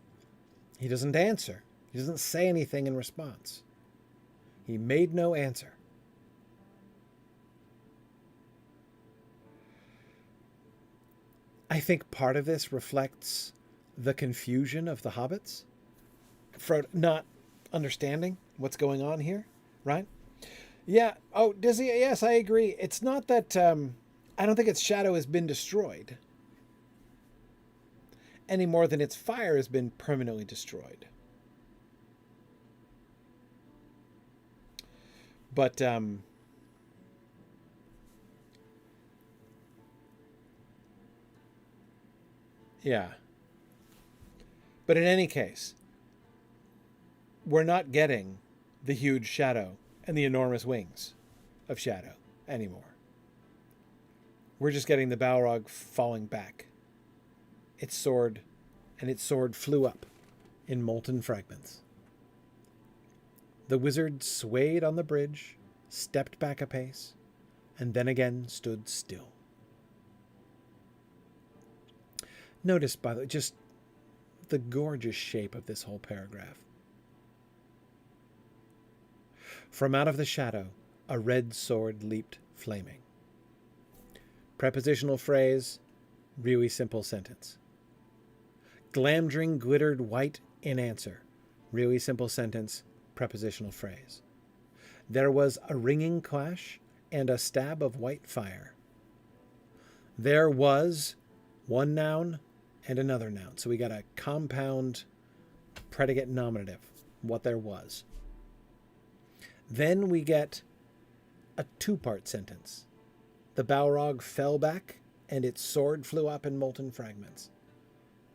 He doesn't answer. He doesn't say anything in response. He made no answer. I think part of this reflects the confusion of the hobbits, Frodo not understanding what's going on here, right? Yeah. Oh, Dizzy, yes, I agree. It's not that... I don't think its shadow has been destroyed any more than its fire has been permanently destroyed. But yeah. But in any case, we're not getting the huge shadow and the enormous wings of shadow anymore. We're just getting the Balrog falling back. Its sword flew up in molten fragments. The wizard swayed on the bridge, stepped back a pace, and then again stood still. Notice, by the way, just the gorgeous shape of this whole paragraph. From out of the shadow, a red sword leaped flaming. Prepositional phrase, really simple sentence. Glamdring glittered white in answer. Really simple sentence, prepositional phrase. There was a ringing clash and a stab of white fire. There was one noun and another noun. So we got a compound predicate nominative, what there was. Then we get a two-part sentence. The Balrog fell back and its sword flew up in molten fragments.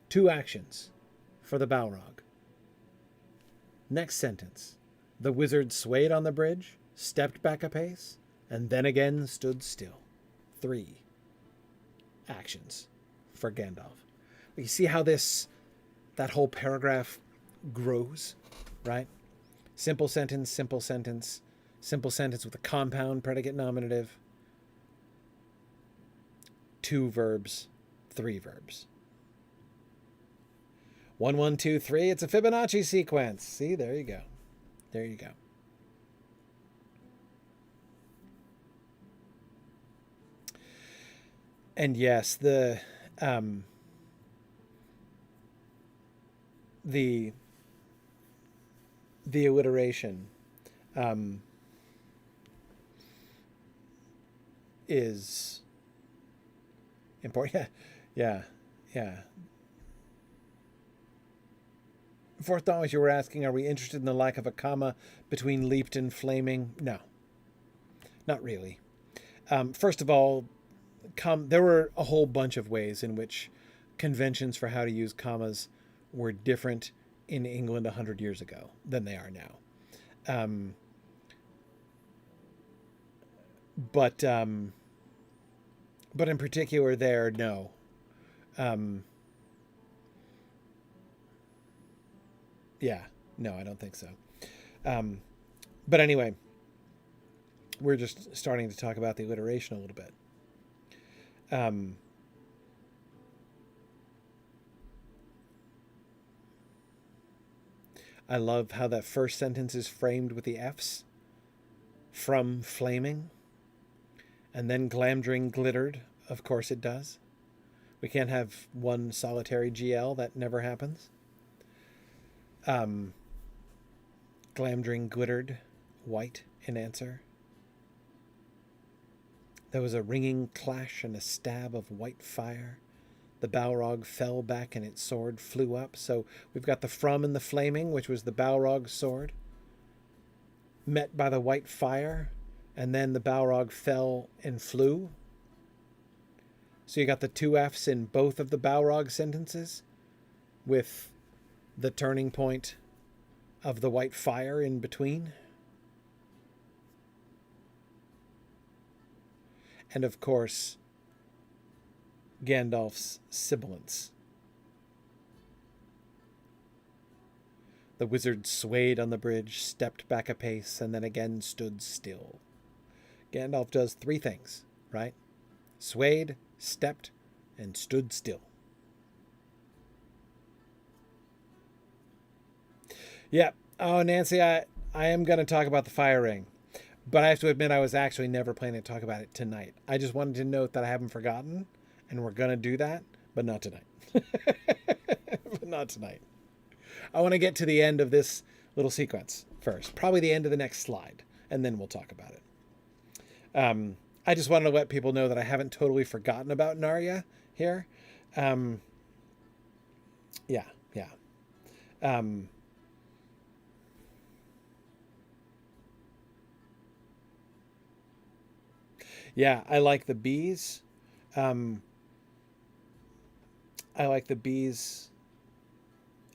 Two actions for the Balrog. Next sentence. The wizard swayed on the bridge, stepped back a pace, and then again stood still. Three actions for Gandalf. You see how that whole paragraph grows, right? Simple sentence, simple sentence, simple sentence with a compound predicate nominative. Two verbs, three verbs. 1, 1, 2, 3. It's a Fibonacci sequence. See, there you go. There you go. And yes, the alliteration is important. Yeah. Fourth thought, you were asking, are we interested in the lack of a comma between leaped and flaming? No, not really. First of all, there were a whole bunch of ways in which conventions for how to use commas were different in England 100 years ago than they are now. But in particular there, no. Yeah, no, I don't think so. But anyway, we're just starting to talk about the alliteration a little bit. I love how that first sentence is framed with the F's. From flaming. And then glamdring glittered. Of course it does. We can't have one solitary GL. That never happens. Glamdring glittered white in answer. There was a ringing clash and a stab of white fire. The Balrog fell back and its sword flew up. So we've got the from and the flaming, which was the Balrog's sword, met by the white fire, and then the Balrog fell and flew. So you got the two F's in both of the Balrog sentences, with the turning point of the white fire in between. And of course, Gandalf's sibilance. The wizard swayed on the bridge, stepped back a pace, and then again stood still. Gandalf does three things, right? Swayed, stepped, and stood still. Yeah. Oh, Nancy, I am going to talk about the fire ring. But I have to admit, I was actually never planning to talk about it tonight. I just wanted to note that I haven't forgotten, and we're going to do that, but not tonight. But not tonight. I want to get to the end of this little sequence first. Probably the end of the next slide, and then we'll talk about it. I just wanted to let people know that I haven't totally forgotten about Narya here. Yeah. Yeah, I like the bees. I like the bees.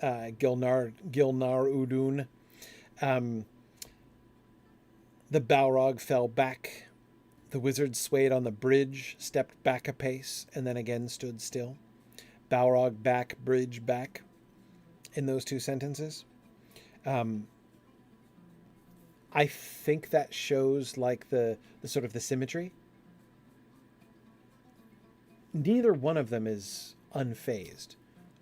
Gilnar Udun. The Balrog fell back. The wizard swayed on the bridge, stepped back a pace, and then again stood still. Balrog back, bridge back. In those two sentences. I think that shows like the sort of the symmetry neither one of them is unfazed.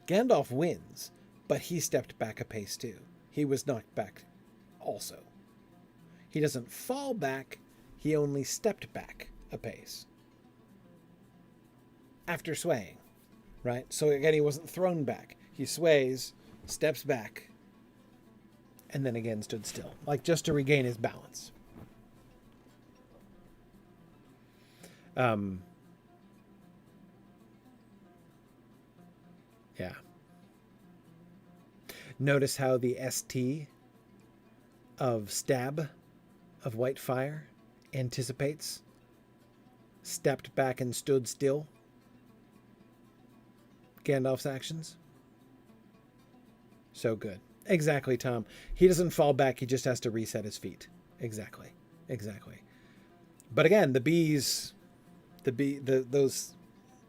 Gandalf wins, but he stepped back a pace too. He was knocked back also. He doesn't fall back, he only stepped back a pace. After swaying, right? So again, he wasn't thrown back. He sways, steps back, and then again stood still, like just to regain his balance. Yeah. Notice how the ST of stab of white fire anticipates stepped back and stood still Gandalf's actions. So good. Exactly, Tom. He doesn't fall back, he just has to reset his feet. Exactly. But again, the bees, those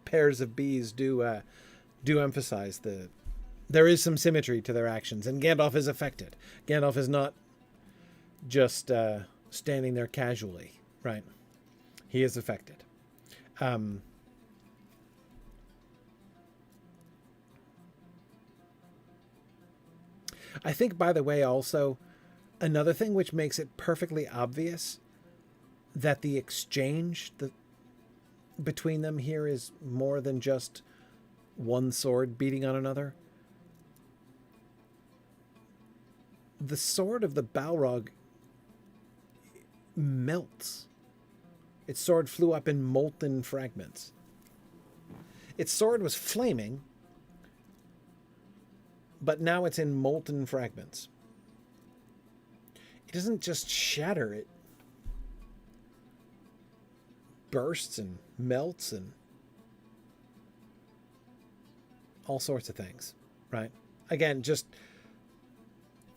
pairs of bees do emphasize there is some symmetry to their actions, and Gandalf is affected. Gandalf is not just standing there casually, right? He is affected. I think, by the way, also, another thing which makes it perfectly obvious that the exchange between them here is more than just one sword beating on another. The sword of the Balrog melts. Its sword flew up in molten fragments. Its sword was flaming, but now it's in molten fragments. It doesn't just shatter, it bursts and melts and all sorts of things, right? Again, just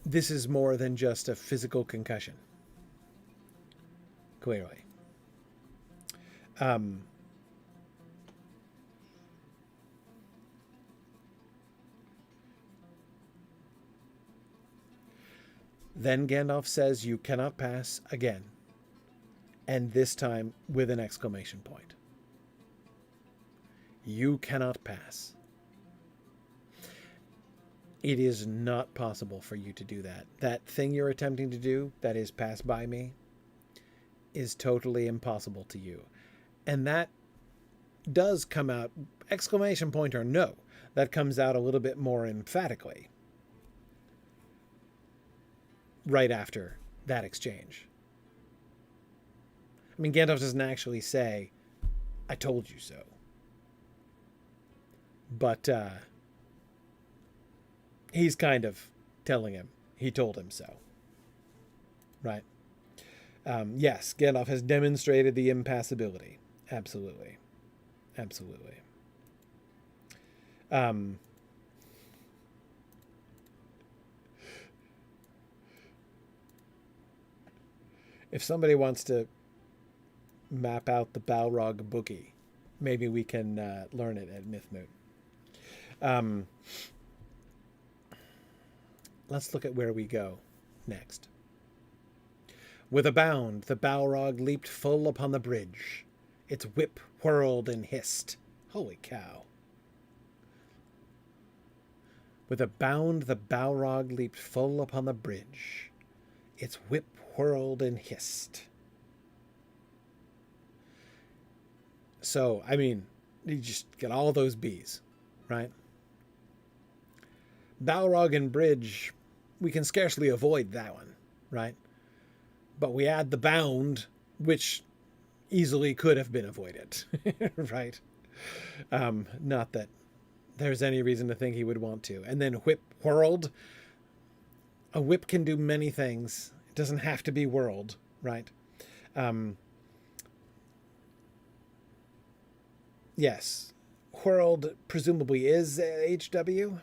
this is more than just a physical concussion. Clearly. Then Gandalf says, "You cannot pass," again, and this time with an exclamation point. You cannot pass. It is not possible for you to do that. That thing you're attempting to do, that is pass by me, is totally impossible to you. And that does come out, exclamation point or no, that comes out a little bit more emphatically right after that exchange. I mean, Gandalf doesn't actually say, "I told you so." But he's kind of telling him he told him so. Right? Yes, Gandalf has demonstrated the impassibility. Absolutely. If somebody wants to map out the Balrog boogie, maybe we can learn it at Mythmoot. Let's look at where we go next. With a bound, the Balrog leaped full upon the bridge. Its whip whirled and hissed. Holy cow. With a bound, the Balrog leaped full upon the bridge. Its whip whirled and hissed. So, I mean, you just get all those bees, right? Balrog and bridge, we can scarcely avoid that one, right? But we add the bound, which easily could have been avoided, right? Not that there's any reason to think he would want to. And then whip whirled. A whip can do many things. It doesn't have to be whirled, right? Yes, whirled presumably is HW.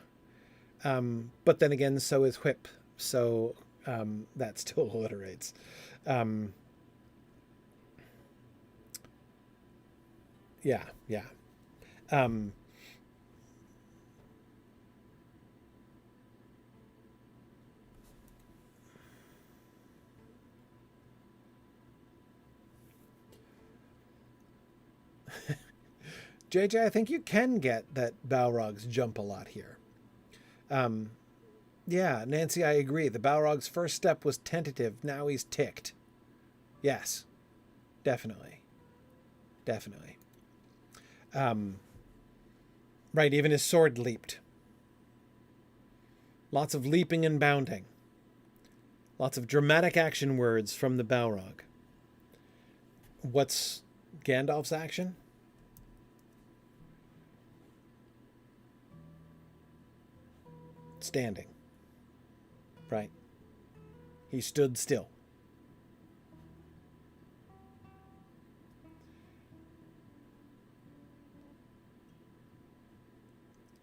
But then again, so is whip. So that still alliterates. Yeah. JJ, I think you can get that Balrogs jump a lot here. Yeah, Nancy, I agree. The Balrog's first step was tentative. Now he's ticked. Yes, definitely. Definitely. Right, even his sword leaped. Lots of leaping and bounding. Lots of dramatic action words from the Balrog. What's Gandalf's action? Standing. Right. He stood still.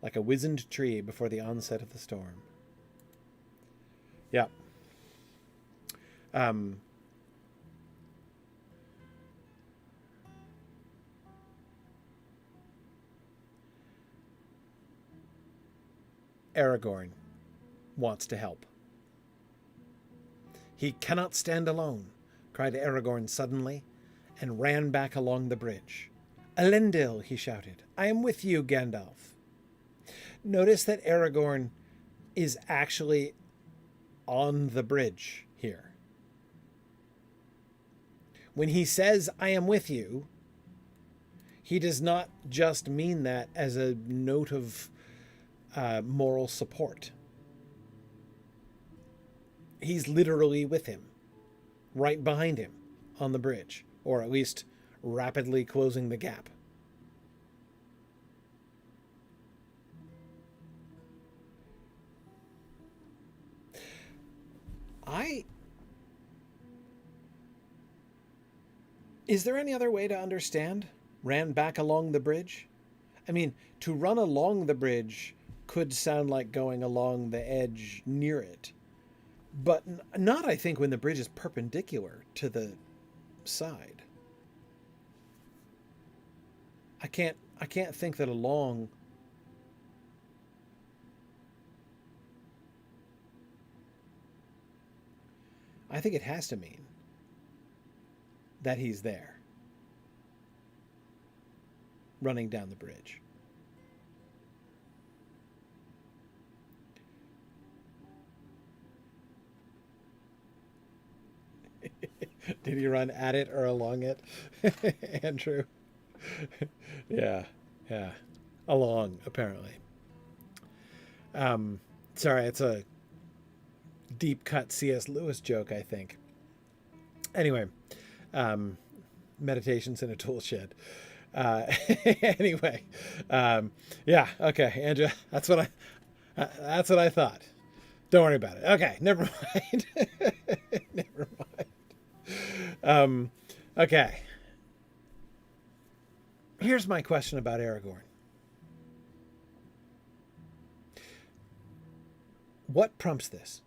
Like a wizened tree before the onset of the storm. Yeah. Aragorn wants to help. He cannot stand alone, cried Aragorn suddenly, and ran back along the bridge. Elendil, he shouted, I am with you, Gandalf. Notice that Aragorn is actually on the bridge here. When he says, I am with you, he does not just mean that as a note of moral support. He's literally with him, right behind him on the bridge, or at least rapidly closing the gap. Is there any other way to understand ran back along the bridge? I mean, to run along the bridge could sound like going along the edge near it. But not, I think, when the bridge is perpendicular to the side. I can't think that along... I think it has to mean that he's there, running down the bridge. Did he run at it or along it, Andrew? Yeah. Along, apparently. Sorry, it's a deep cut C.S. Lewis joke, I think. Anyway, meditations in a tool shed. Anyway, yeah, okay, Andrew, that's what I thought. Don't worry about it. Okay, never mind. Never mind. Okay. Here's my question about Aragorn. What prompts this?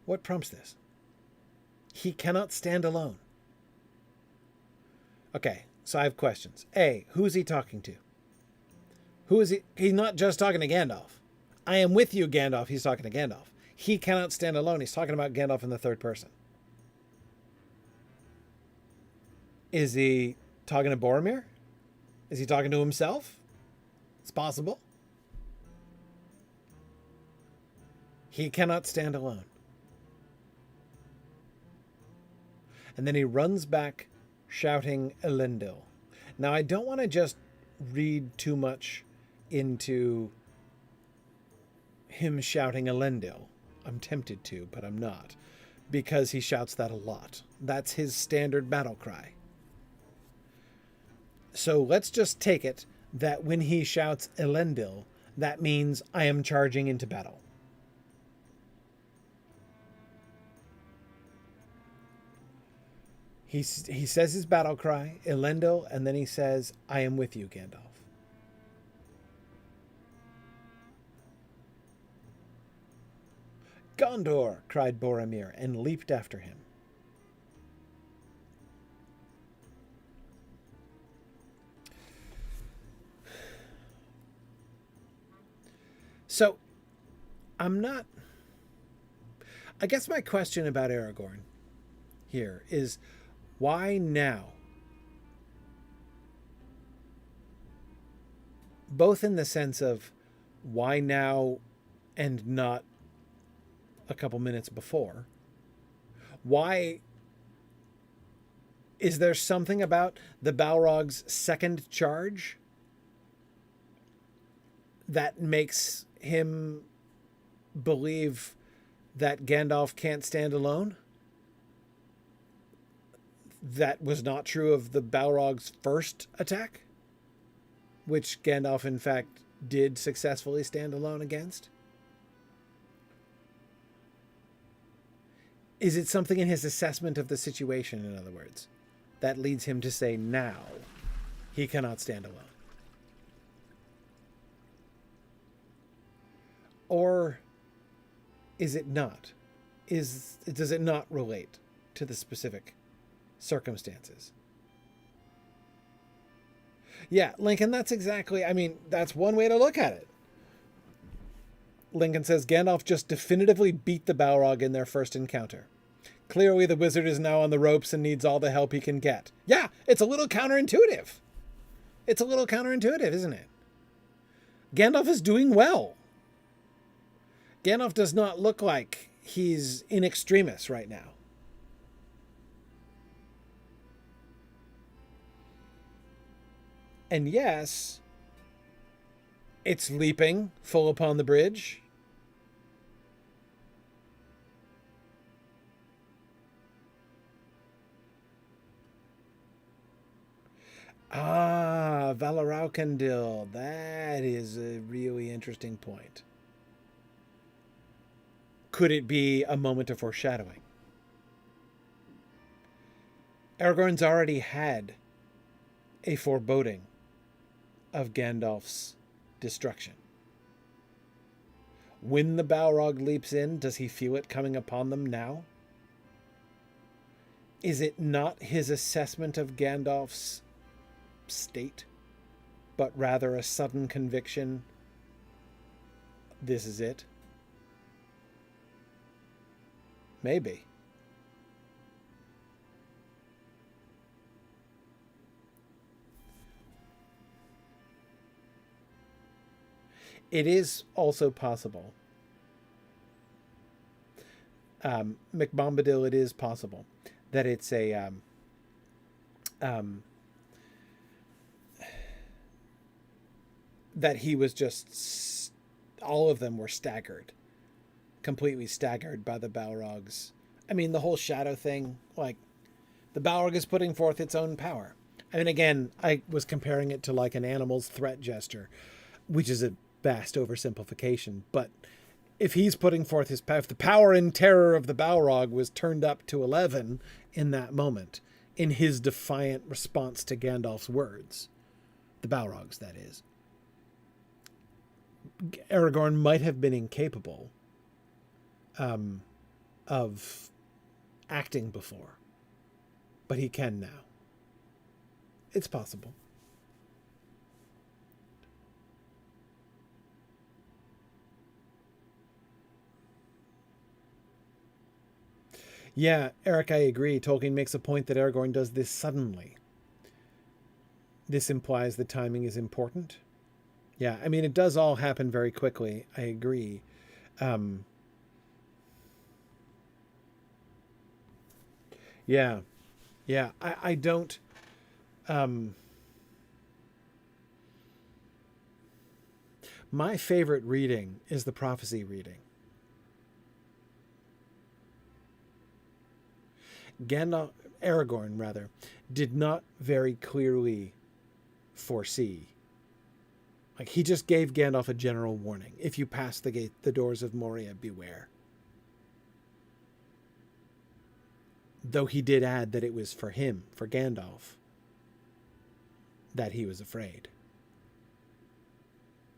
What prompts this? He cannot stand alone. Okay, so I have questions. A, who is he talking to? Who is he? He's not just talking to Gandalf. I am with you, Gandalf. He's talking to Gandalf. He cannot stand alone. He's talking about Gandalf in the third person. Is he talking to Boromir? Is he talking to himself? It's possible. He cannot stand alone. And then he runs back shouting Elendil. Now, I don't want to just read too much into him shouting Elendil. I'm tempted to, but I'm not, because he shouts that a lot. That's his standard battle cry. So let's just take it that when he shouts Elendil, that means I am charging into battle. He says his battle cry, Elendil, and then he says, I am with you, Gandalf. Gondor, cried Boromir, and leaped after him. So, I guess my question about Aragorn here is, why now? both in the sense of why now and not a couple minutes before. Why is there something about the Balrog's second charge that makes him believe that Gandalf can't stand alone? That was not true of the Balrog's first attack, which Gandalf, in fact, did successfully stand alone against. Is it something in his assessment of the situation, in other words, that leads him to say now he cannot stand alone? Or is it not? Does it not relate to the specific circumstances? Yeah, Lincoln, that's exactly, that's one way to look at it. Lincoln says Gandalf just definitively beat the Balrog in their first encounter. Clearly the wizard is now on the ropes and needs all the help he can get. Yeah, it's a little counterintuitive. It's a little counterintuitive, isn't it? Gandalf is doing well. Gandalf does not look like he's in extremis right now. And yes, it's leaping full upon the bridge. Ah, Valaraukandil. That is a really interesting point. Could it be a moment of foreshadowing? Aragorn's already had a foreboding of Gandalf's destruction. When the Balrog leaps in, does he feel it coming upon them now? Is it not his assessment of Gandalf's state, but rather a sudden conviction, this is it? Maybe. It is also possible. McBombadil, it is possible that it's a that he was just, all of them were staggered, completely staggered by the Balrogs. The whole shadow thing, like, the Balrog is putting forth its own power. Again, I was comparing it to like an animal's threat gesture, which is a vast oversimplification, but if he's putting forth his power, if the power and terror of the Balrog was turned up to 11 in that moment, in his defiant response to Gandalf's words, the Balrogs, that is, Aragorn might have been incapable of acting before, but he can now. It's possible. Yeah, Eric, I agree. Tolkien makes a point that Aragorn does this suddenly. This implies the timing is important. Yeah, it does all happen very quickly. I agree. Yeah. I don't... my favorite reading is the prophecy reading. Aragorn, did not very clearly foresee. Like, he just gave Gandalf a general warning. If you pass the doors of Moria, beware. Though he did add that it was for him, for Gandalf, that he was afraid.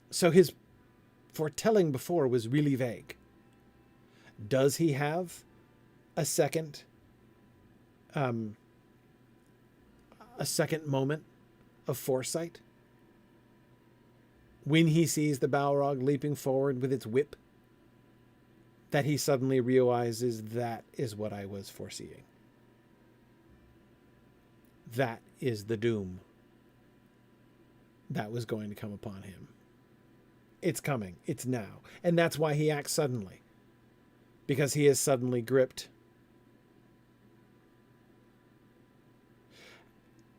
So his foretelling before was really vague. Does he have a second moment of foresight when he sees the Balrog leaping forward with its whip, that he suddenly realizes that is what I was foreseeing? That is the doom that was going to come upon him. It's coming. It's now. And that's why he acts suddenly. Because he is suddenly gripped.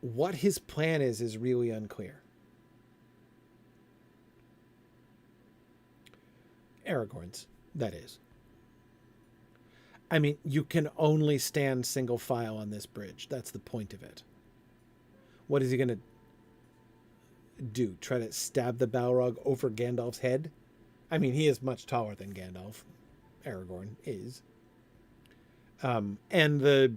What his plan is really unclear. Aragorn's, that is. I mean, you can only stand single file on this bridge. That's the point of it. What is he going to do? Try to stab the Balrog over Gandalf's head? I mean, he is much taller than Gandalf. Aragorn is. And the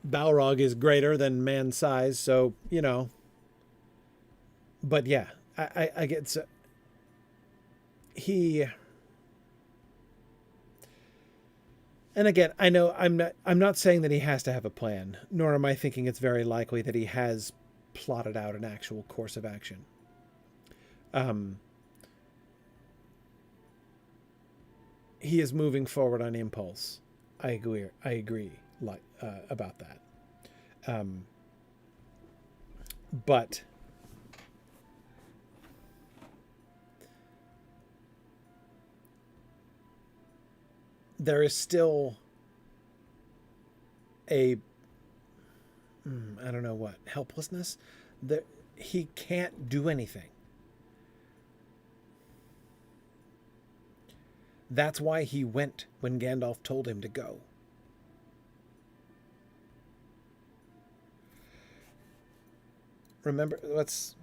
Balrog is greater than man's size, so, you know. But yeah, I get... So, he... And again, I know I'm not saying that he has to have a plan, nor am I thinking it's very likely that he has plotted out an actual course of action. He is moving forward on impulse. I agree about that. But there is still a, I don't know what, helplessness. That he can't do anything. That's why he went when Gandalf told him to go. Remember, let's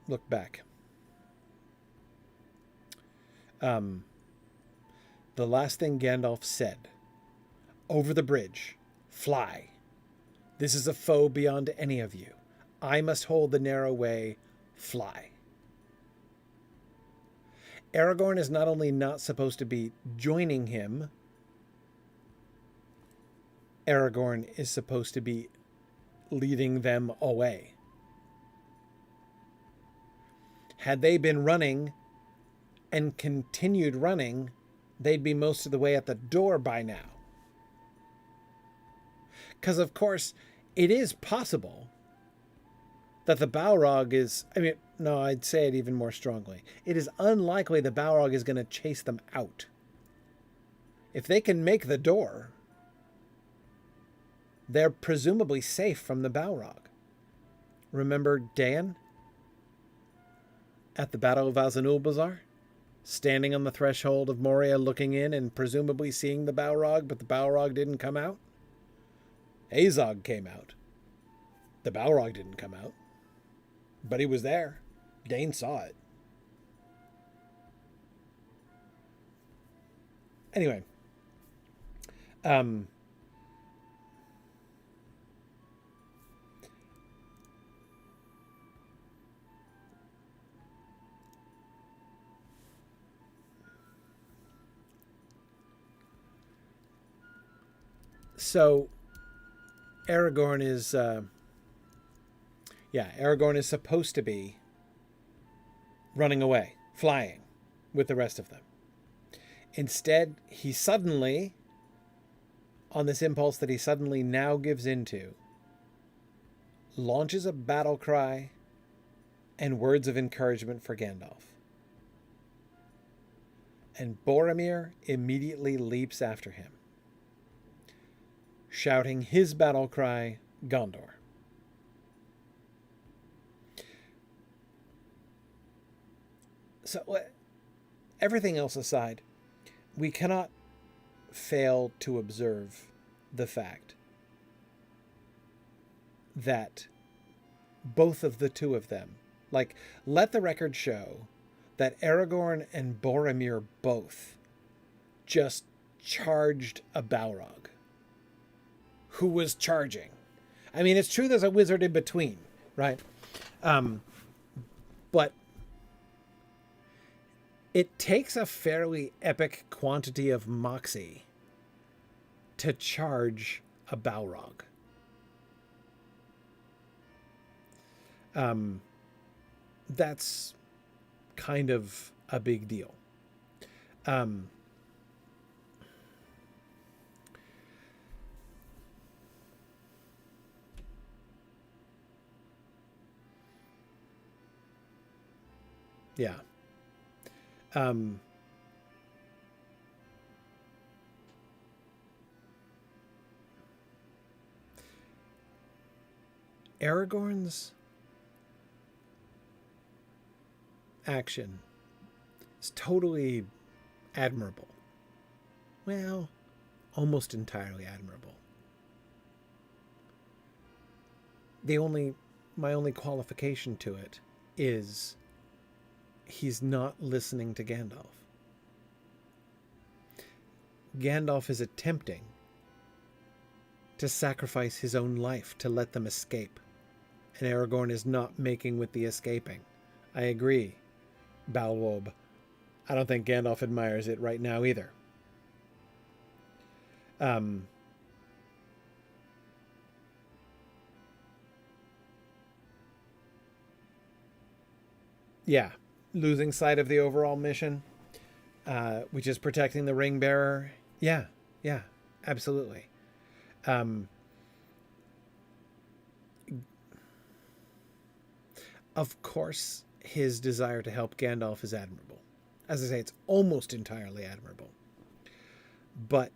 look back. The last thing Gandalf said, over the bridge, fly. This is a foe beyond any of you. I must hold the narrow way, fly. Aragorn is not only not supposed to be joining him, Aragorn is supposed to be leading them away. Had they been running and continued running, they'd be most of the way at the door by now. Because, of course, it is possible that the Balrog is... I mean, no, I'd say it even more strongly. It is unlikely the Balrog is going to chase them out. If they can make the door, they're presumably safe from the Balrog. Remember Dan at the Battle of Azanulbazar? Standing on the threshold of Moria looking in and presumably seeing the Balrog, but the Balrog didn't come out? Azog came out. The Balrog didn't come out. But he was there. Dane saw it. Anyway. So Aragorn is Aragorn is supposed to be running away, flying with the rest of them. Instead, he suddenly, on this impulse that he suddenly now gives into, launches a battle cry and words of encouragement for Gandalf. And Boromir immediately leaps after him, shouting his battle cry, Gondor. So, everything else aside, we cannot fail to observe the fact that both of the two of them, let the record show that Aragorn and Boromir both just charged a Balrog who was charging. I mean, it's true there's a wizard in between, right? But it takes a fairly epic quantity of moxie to charge a Balrog. That's kind of a big deal. Yeah. Um, Aragorn's action is totally admirable. Well, almost entirely admirable. My only qualification to it is he's not listening to Gandalf. Gandalf is attempting to sacrifice his own life to let them escape, and Aragorn is not making with the escaping. I agree, Balrog. I don't think Gandalf admires it right now either. Yeah, losing sight of the overall mission, which is protecting the ring bearer. Yeah, absolutely. Of course, his desire to help Gandalf is admirable. As I say, it's almost entirely admirable. But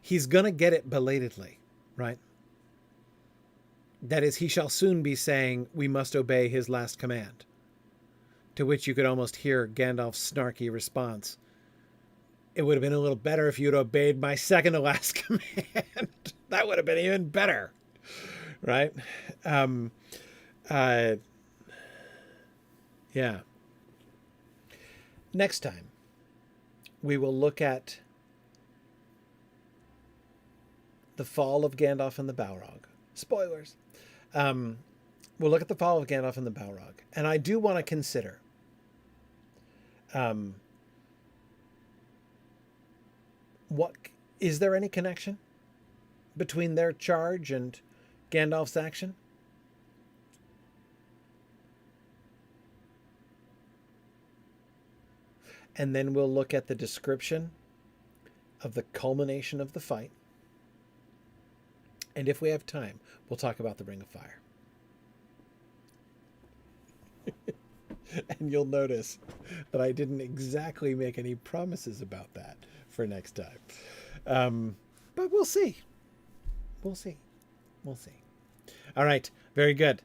he's going to get it belatedly, right? That is, he shall soon be saying, we must obey his last command. To which you could almost hear Gandalf's snarky response. It would have been a little better if you'd obeyed my second to last command. That would have been even better. Right? Yeah. Next time, we will look at the fall of Gandalf and the Balrog. Spoilers. We'll look at the fall of Gandalf and the Balrog. And I do want to consider is there any connection between their charge and Gandalf's action? And then we'll look at the description of the culmination of the fight. And if we have time, we'll talk about the Ring of Fire. And you'll notice that I didn't exactly make any promises about that for next time. But we'll see. We'll see. All right. Very good.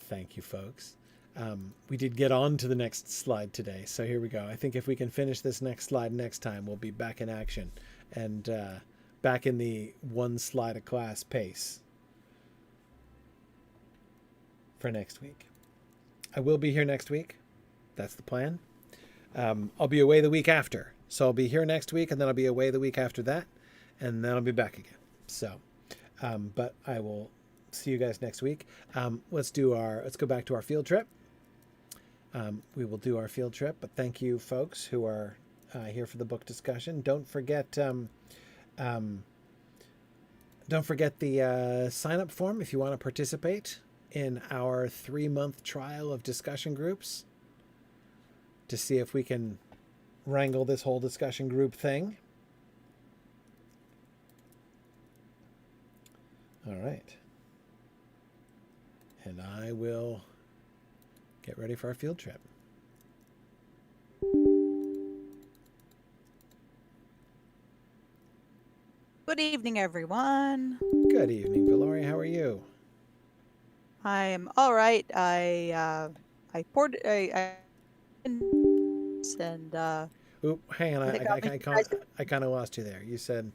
Thank you, folks. We did get on to the next slide today. So here we go. I think if we can finish this next slide next time, we'll be back in action and back in the one slide a class pace for next week. I will be here next week. That's the plan. I'll be away the week after. So I'll be here next week, and then I'll be away the week after that, and then I'll be back again. So, but I will see you guys next week. Let's go back to our field trip. We will do our field trip, but thank you folks who are here for the book discussion. Don't forget the sign up form if you want to participate in our 3-month trial of discussion groups to see if we can wrangle this whole discussion group thing. All right. And I will get ready for our field trip. Good evening, everyone. Good evening, Valoria. How are you? I'm all right. I poured and Oop, hang on. I kind of lost you there. You said,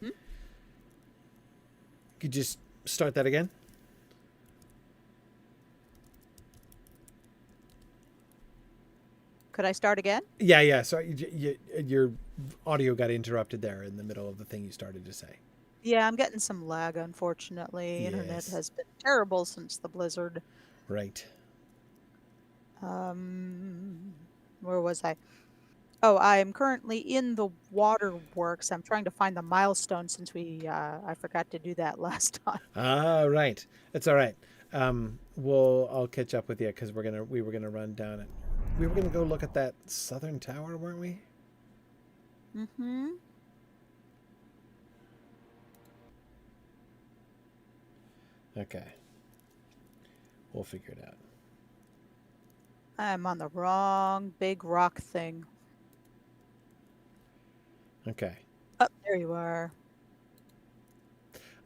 could you just start that again? Could I start again? Yeah. Sorry, your audio got interrupted there in the middle of the thing you started to say. Yeah, I'm getting some lag, unfortunately. Yes. Internet has been terrible since the blizzard. Right. Where was I? Oh, I'm currently in the waterworks. I'm trying to find the milestone since I forgot to do that last time. Ah, right. It's all right. I'll catch up with you because we were gonna run down it. We were gonna go look at that southern tower, weren't we? Mm-hmm. Okay. We'll figure it out. I'm on the wrong big rock thing. Okay. Oh, there you are.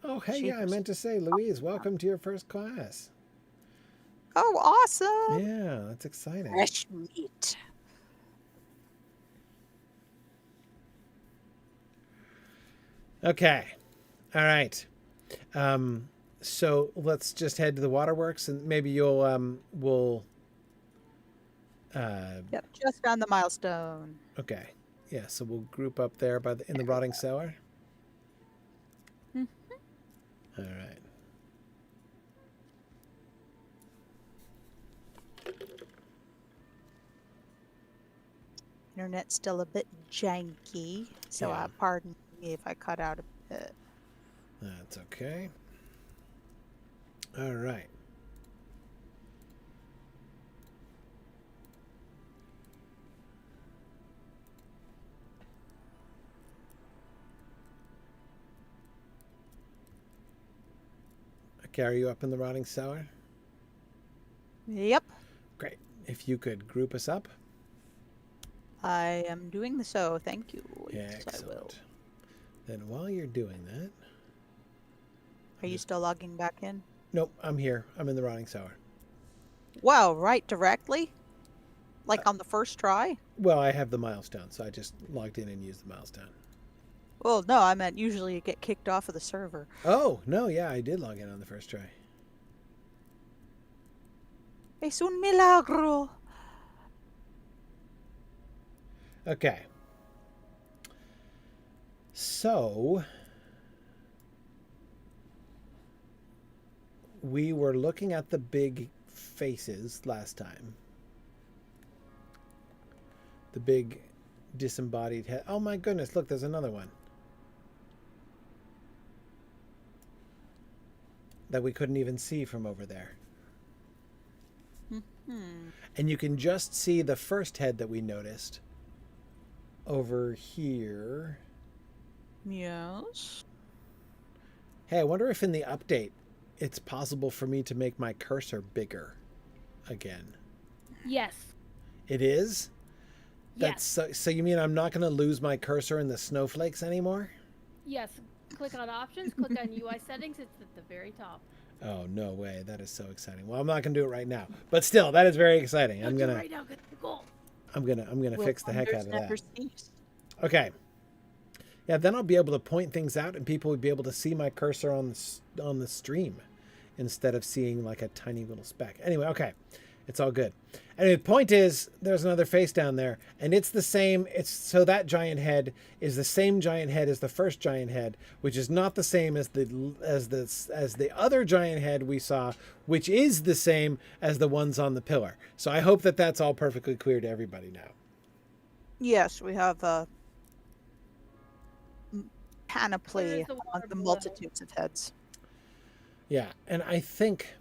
Oh, hey, yeah, I Jeepers. meant to say, Louise, welcome to your first class. Oh, awesome. Yeah, that's exciting. Fresh meat. Okay. All right. So let's just head to the waterworks, and maybe we'll Yep, just found the milestone. okay. Yeah, so we'll group up there in the rotting cellar. Hmm. All right. Internet's still a bit janky, so Yeah. pardon me if I cut out a bit. That's okay. All right. Okay, are you up in the rotting cellar? Yep, Great. If you could group us up. I am doing so. Thank you. Yeah, Yes, I will. excellent. Then while you're doing that, Are you still logging back in? nope, I'm here. I'm in the rotting cellar. Wow, right directly? Like on the first try? Well, I have the milestone, so I just logged in and used the milestone. Well, no, I meant usually you get kicked off of the server. Oh, no, yeah, I did log in on the first try. Es un milagro. Okay. So, we were looking at the big faces last time. The big disembodied head. Oh my goodness, look, there's another one. That we couldn't even see from over there. Hmm. And you can just see the first head that we noticed over here. Yes. Hey, I wonder if in the update it's possible for me to make my cursor bigger again. Yes. It is? Yes. So you mean I'm not going to lose my cursor in the snowflakes anymore? Yes. Click on options, click on UI settings, it's at the very top. Oh, no way. That is so exciting. Well, I'm not going to do it right now. But still, that is very exciting. I'm Do it going right now, get the goal. to fix the heck out of Never that. cease. Okay. Yeah, then I'll be able to point things out and people would be able to see my cursor on the stream instead of seeing like a tiny little speck. Anyway, okay. It's all good. Anyway, the point is there's another face down there and it's the same. So that giant head is the same giant head as the first giant head, which is not the same as the other giant head we saw, which is the same as the ones on the pillar. So I hope that that's all perfectly clear to everybody now. Yes, we have a panoply Where's the of water the below? multitudes of heads. Yeah, and I think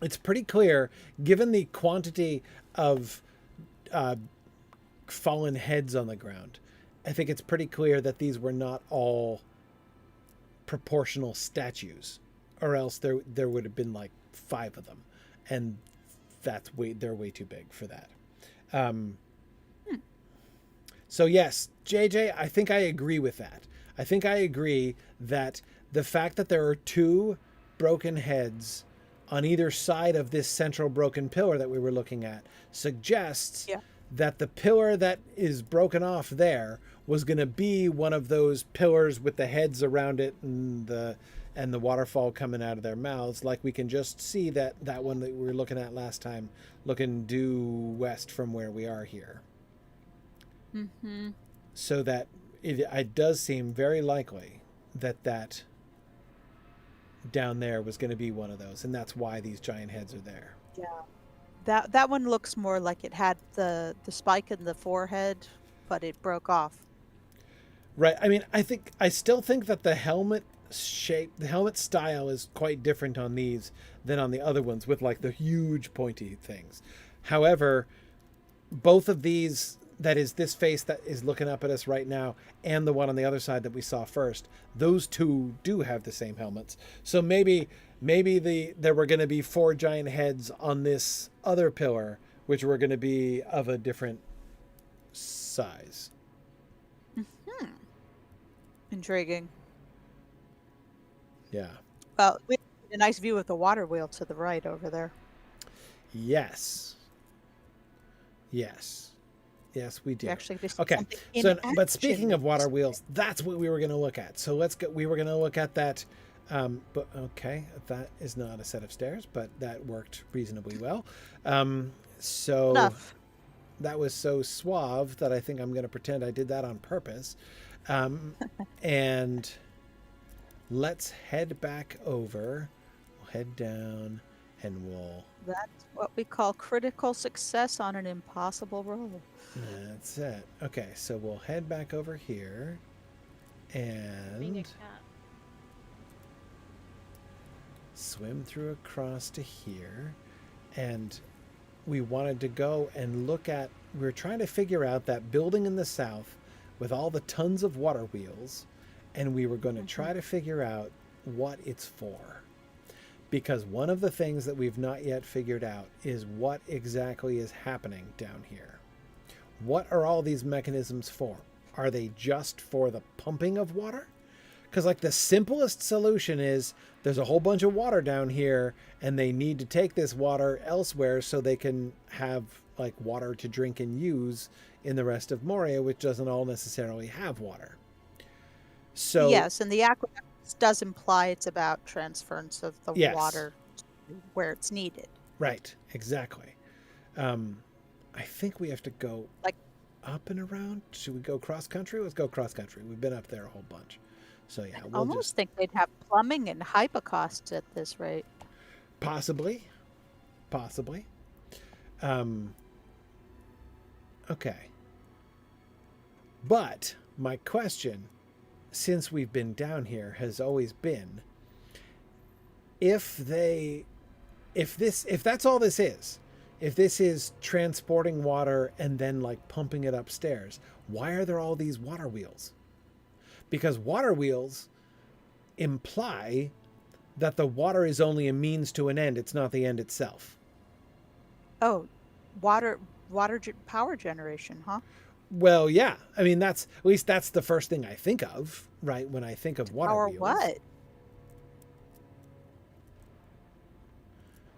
it's pretty clear, given the quantity of fallen heads on the ground, I think it's pretty clear that these were not all proportional statues, or else there would have been like 5 of them, and they're way too big for that. So yes, JJ, I think I agree with that. I think I agree that the fact that there are 2 broken heads on either side of this central broken pillar that we were looking at suggests that the pillar that is broken off there was going to be one of those pillars with the heads around it and the waterfall coming out of their mouths, like we can just see that one that we were looking at last time, looking due west from where we are here. Mm-hmm. So that it does seem very likely that down there was going to be one of those, and that's why these giant heads are there. Yeah. That one looks more like it had the spike in the forehead, but it broke off. Right. I mean, I still think that the helmet shape, the helmet style is quite different on these than on the other ones with like the huge pointy things. However, both of these, that is this face that is looking up at us right now and the one on the other side that we saw first, those 2 do have the same helmets. So maybe there were going to be 4 giant heads on this other pillar, which were going to be of a different size. Intriguing. Yeah. Well, we have a nice view of the water wheel to the right over there. Yes. Yes, we do. We actually just Okay. something in So, but action. speaking of water wheels, that's what we were going to look at. So let's go. We were going to look at that. But okay, that is not a set of stairs, but that worked reasonably well. So Enough. that was so suave that I think I'm going to pretend I did that on purpose. And let's head back over. We'll head down and we'll... That's what we call critical success on an impossible roll. That's it. Okay, so we'll head back over here Being a and cat. swim through across to here. And we wanted to go and look at... We were trying to figure out that building in the south with all the tons of water wheels, and we were going to try to figure out what it's for. Because one of the things that we've not yet figured out is what exactly is happening down here. What are all these mechanisms for? Are they just for the pumping of water? Because like the simplest solution is there's a whole bunch of water down here and they need to take this water elsewhere so they can have like water to drink and use in the rest of Moria, which doesn't all necessarily have water. So yes, and the aqueduct does imply it's about transference of the Yes. water to where it's needed. right, exactly. I think we have to go Like- up and around. Should we go cross country? Let's go cross country. We've been up there a whole bunch. So yeah, I we'll almost just think they'd have plumbing and hypocaust at this rate. possibly. Okay. But my question, since we've been down here, has always been, if that's all this is, if this is transporting water and then like pumping it upstairs, why are there all these water wheels? Because water wheels imply that the water is only a means to an end. It's not the end itself. Oh, power generation, huh? Well, yeah. I mean, at least that's the first thing I think of, right? When I think of water Power wheels. what?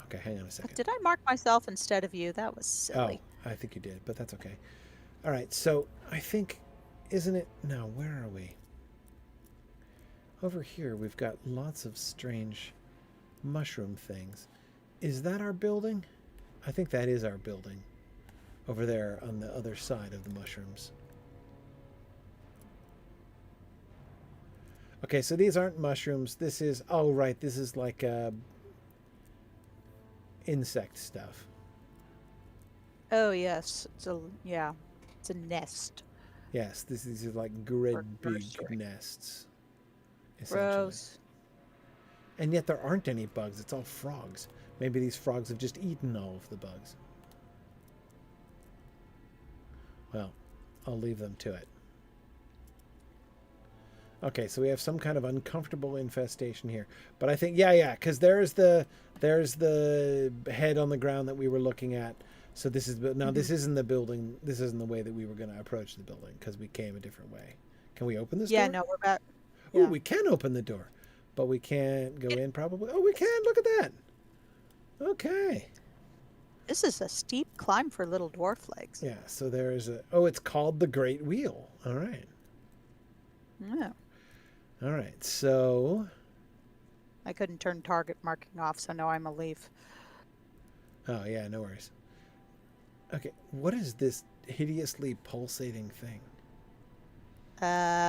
Okay, hang on a second. Did I mark myself instead of you? That was silly. Oh, I think you did, but that's okay. All right, so I think, isn't it? No, where are we? Over here, we've got lots of strange mushroom things. Is that our building? I think that is our building. Over there on the other side of the mushrooms. Okay, so these aren't mushrooms. This is, oh, right, this is like insect stuff. Oh yes, it's a nest. Yes, these are like great big nursery. nests. Essentially. Gross. And yet there aren't any bugs. It's all frogs. Maybe these frogs have just eaten all of the bugs. Well, I'll leave them to it. Okay, so we have some kind of uncomfortable infestation here. But I think, yeah, because there's the head on the ground that we were looking at. So this is, now this isn't the building. This isn't the way that we were going to approach the building because we came a different way. Can we open this door? Yeah, no, we're back. Oh, Yeah. we can open the door, but we can't go in probably. Oh, we can. Look at that. Okay. This is a steep climb for little dwarf legs. Yeah, so there's it's called the Great Wheel. All right. Yeah. All right, so... I couldn't turn target marking off, so now I'm a leaf. Oh, yeah, no worries. Okay, what is this hideously pulsating thing?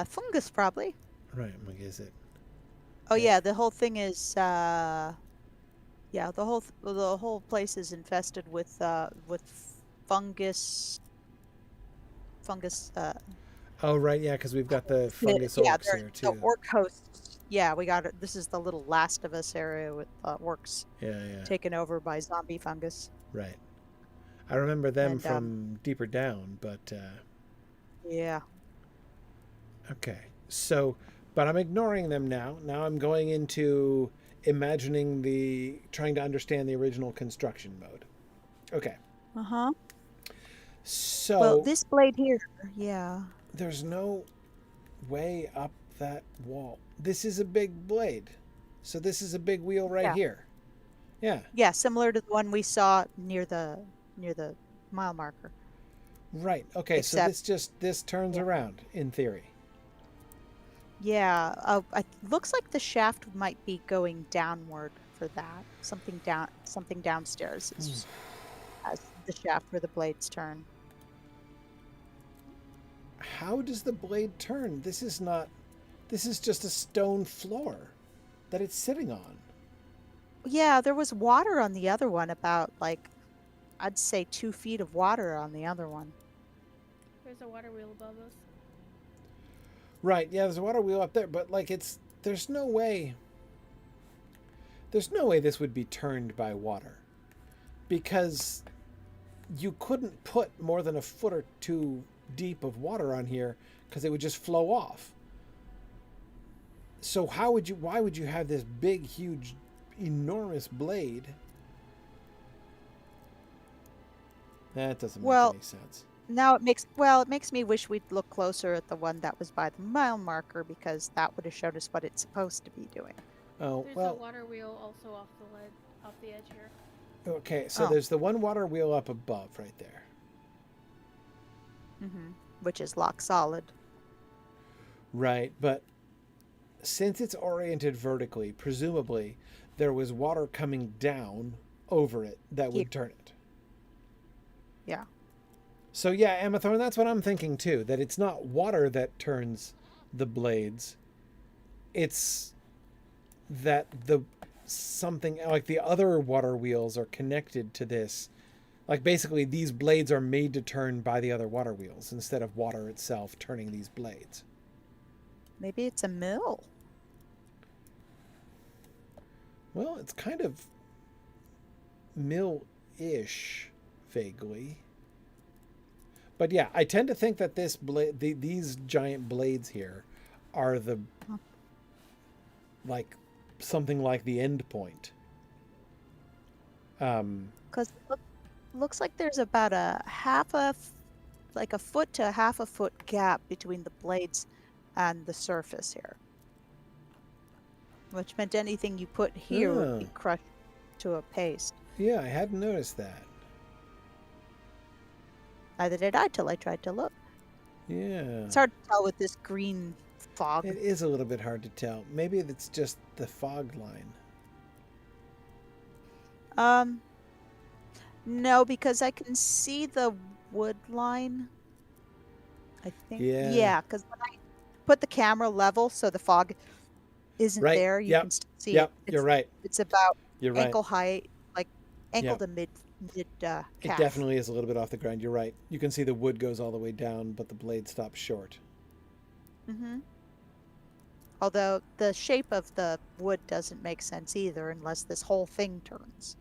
Fungus probably. Right, like, is it? Oh yeah, the whole thing is the whole place is infested with fungus. Oh, right, yeah, because we've got the fungus orcs here, the too. orc hosts. Yeah, we got it. This is the little Last of Us area with orcs Yeah. taken over by zombie fungus. Right. I remember them And, from deeper down, but... Yeah. Okay, so... But I'm ignoring them now. Now I'm going into trying to understand the original construction mode. Okay. Uh-huh. Well, So this blade here, yeah. there's no way up that wall. This is a big blade. So this is a big wheel right Yeah. here. Yeah. Yeah, similar to the one we saw near the mile marker. Right. Okay, so Except, this turns yeah. around in theory. Yeah, looks like the shaft might be going downward for that. Something downstairs has the shaft where the blades turn. How does the blade turn? This is just a stone floor that it's sitting on. Yeah, there was water on the other one, about like I'd say 2 feet of water on the other one. There's a water wheel above us. Right. Yeah, there's a water wheel up there, but like there's no way this would be turned by water. Because you couldn't put more than a foot or two deep of water on here because it would just flow off. So why would you have this big, huge, enormous blade? That doesn't make any sense. Now it makes me wish we'd look closer at the one that was by the mile marker, because that would have showed us what it's supposed to be doing. Oh, There's well. a water wheel also off the edge here. Okay, so there's the one water wheel up above right there. Mm-hmm. Which is lock solid. Right, but since it's oriented vertically, presumably there was water coming down over it that would turn it. Yeah. So yeah, Emma Thorne, that's what I'm thinking too, that it's not water that turns the blades. It's that something like the other water wheels are connected to this. Like basically these blades are made to turn by the other water wheels instead of water itself turning these blades. Maybe it's a mill. Well, it's kind of mill-ish, vaguely. But yeah, I tend to think that these giant blades here are like something like the end point. Because looks like there's about like a foot to a half a foot gap between the blades and the surface here. Which meant anything you put here would be crushed to a paste. Yeah, I hadn't noticed that. Neither did I till I tried to look. Yeah. It's hard to tell with this green fog. It is a little bit hard to tell. Maybe it's just the fog line. No, because I can see the wood line. I think. Yeah. Because when I put the camera level so the fog isn't there, you can still see it. You're right. It's about You're ankle height, like ankle to mid calf. It definitely is a little bit off the ground. You're right. You can see the wood goes all the way down, but the blade stops short. Mm-hmm. Although the shape of the wood doesn't make sense either unless this whole thing turns.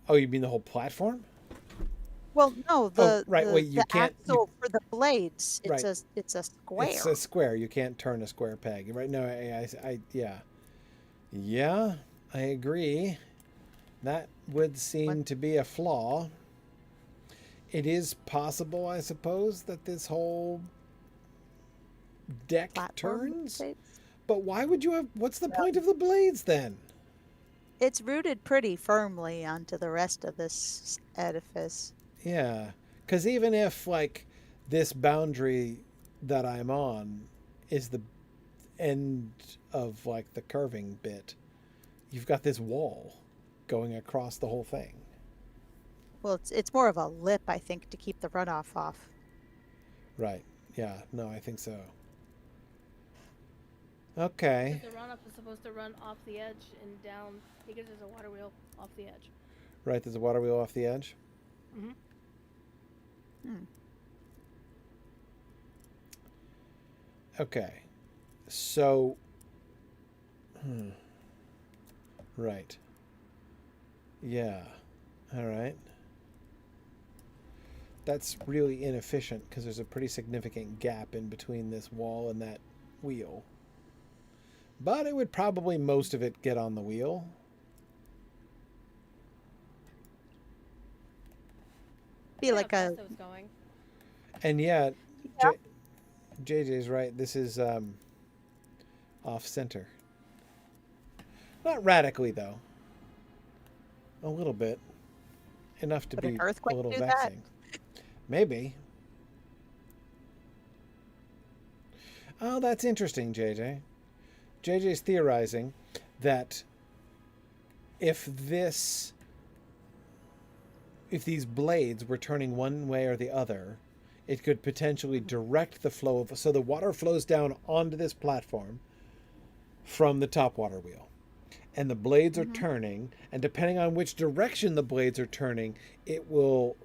Oh, you mean the whole platform? Well, no, the can't axle for the blades. It's a square. It's a square. You can't turn a square peg. Right? No, yeah, I agree. That would seem to be a flaw. It is possible, I suppose, that this whole deck turns. But why would you have? What's the point of the blades then? It's rooted pretty firmly onto the rest of this edifice. Yeah, because even if like this boundary that I'm on is the end of like the curving bit, you've got this wall going across the whole thing. Well, it's more of a lip, I think, to keep the runoff off. Right. Yeah. No, I think so. Okay. The runoff is supposed to run off the edge and down because there's a water wheel off the edge. Right. There's a water wheel off the edge. Mm-hmm. Okay. So. Right. Yeah. All right. That's really inefficient because there's a pretty significant gap in between this wall and that wheel. But it would probably most of it get on the wheel. Be See how like fast a it was going. And yeah, yeah. JJ's right. This is off center. Not radically though. A little bit. Enough to Would an be a earthquake little do that? vexing. Maybe. Oh, that's interesting, JJ. JJ's theorizing that if these blades were turning one way or the other, it could potentially direct the flow of, so the water flows down onto this platform from the top water wheel. And the blades are Mm-hmm. turning, and depending on which direction the blades are turning, it will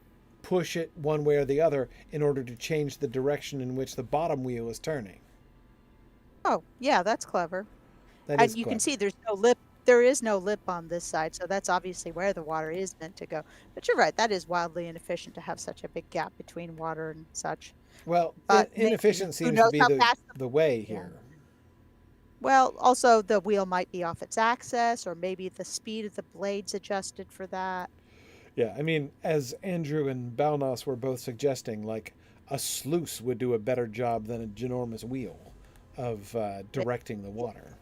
push it one way or the other in order to change the direction in which the bottom wheel is turning. Oh, yeah, that's clever. That is And you can clever. see there's no lip. There is no lip on this side, so that's obviously where the water is meant to go. But you're right, that is wildly inefficient to have such a big gap between water and such. Well, But maybe, inefficient who seems to knows be how fast the, the way yeah. here. Well, also the wheel might be off its axis, or maybe the speed of the blades adjusted for that. Yeah, I mean, as Andrew and Balnos were both suggesting, like a sluice would do a better job than a ginormous wheel of But directing the water.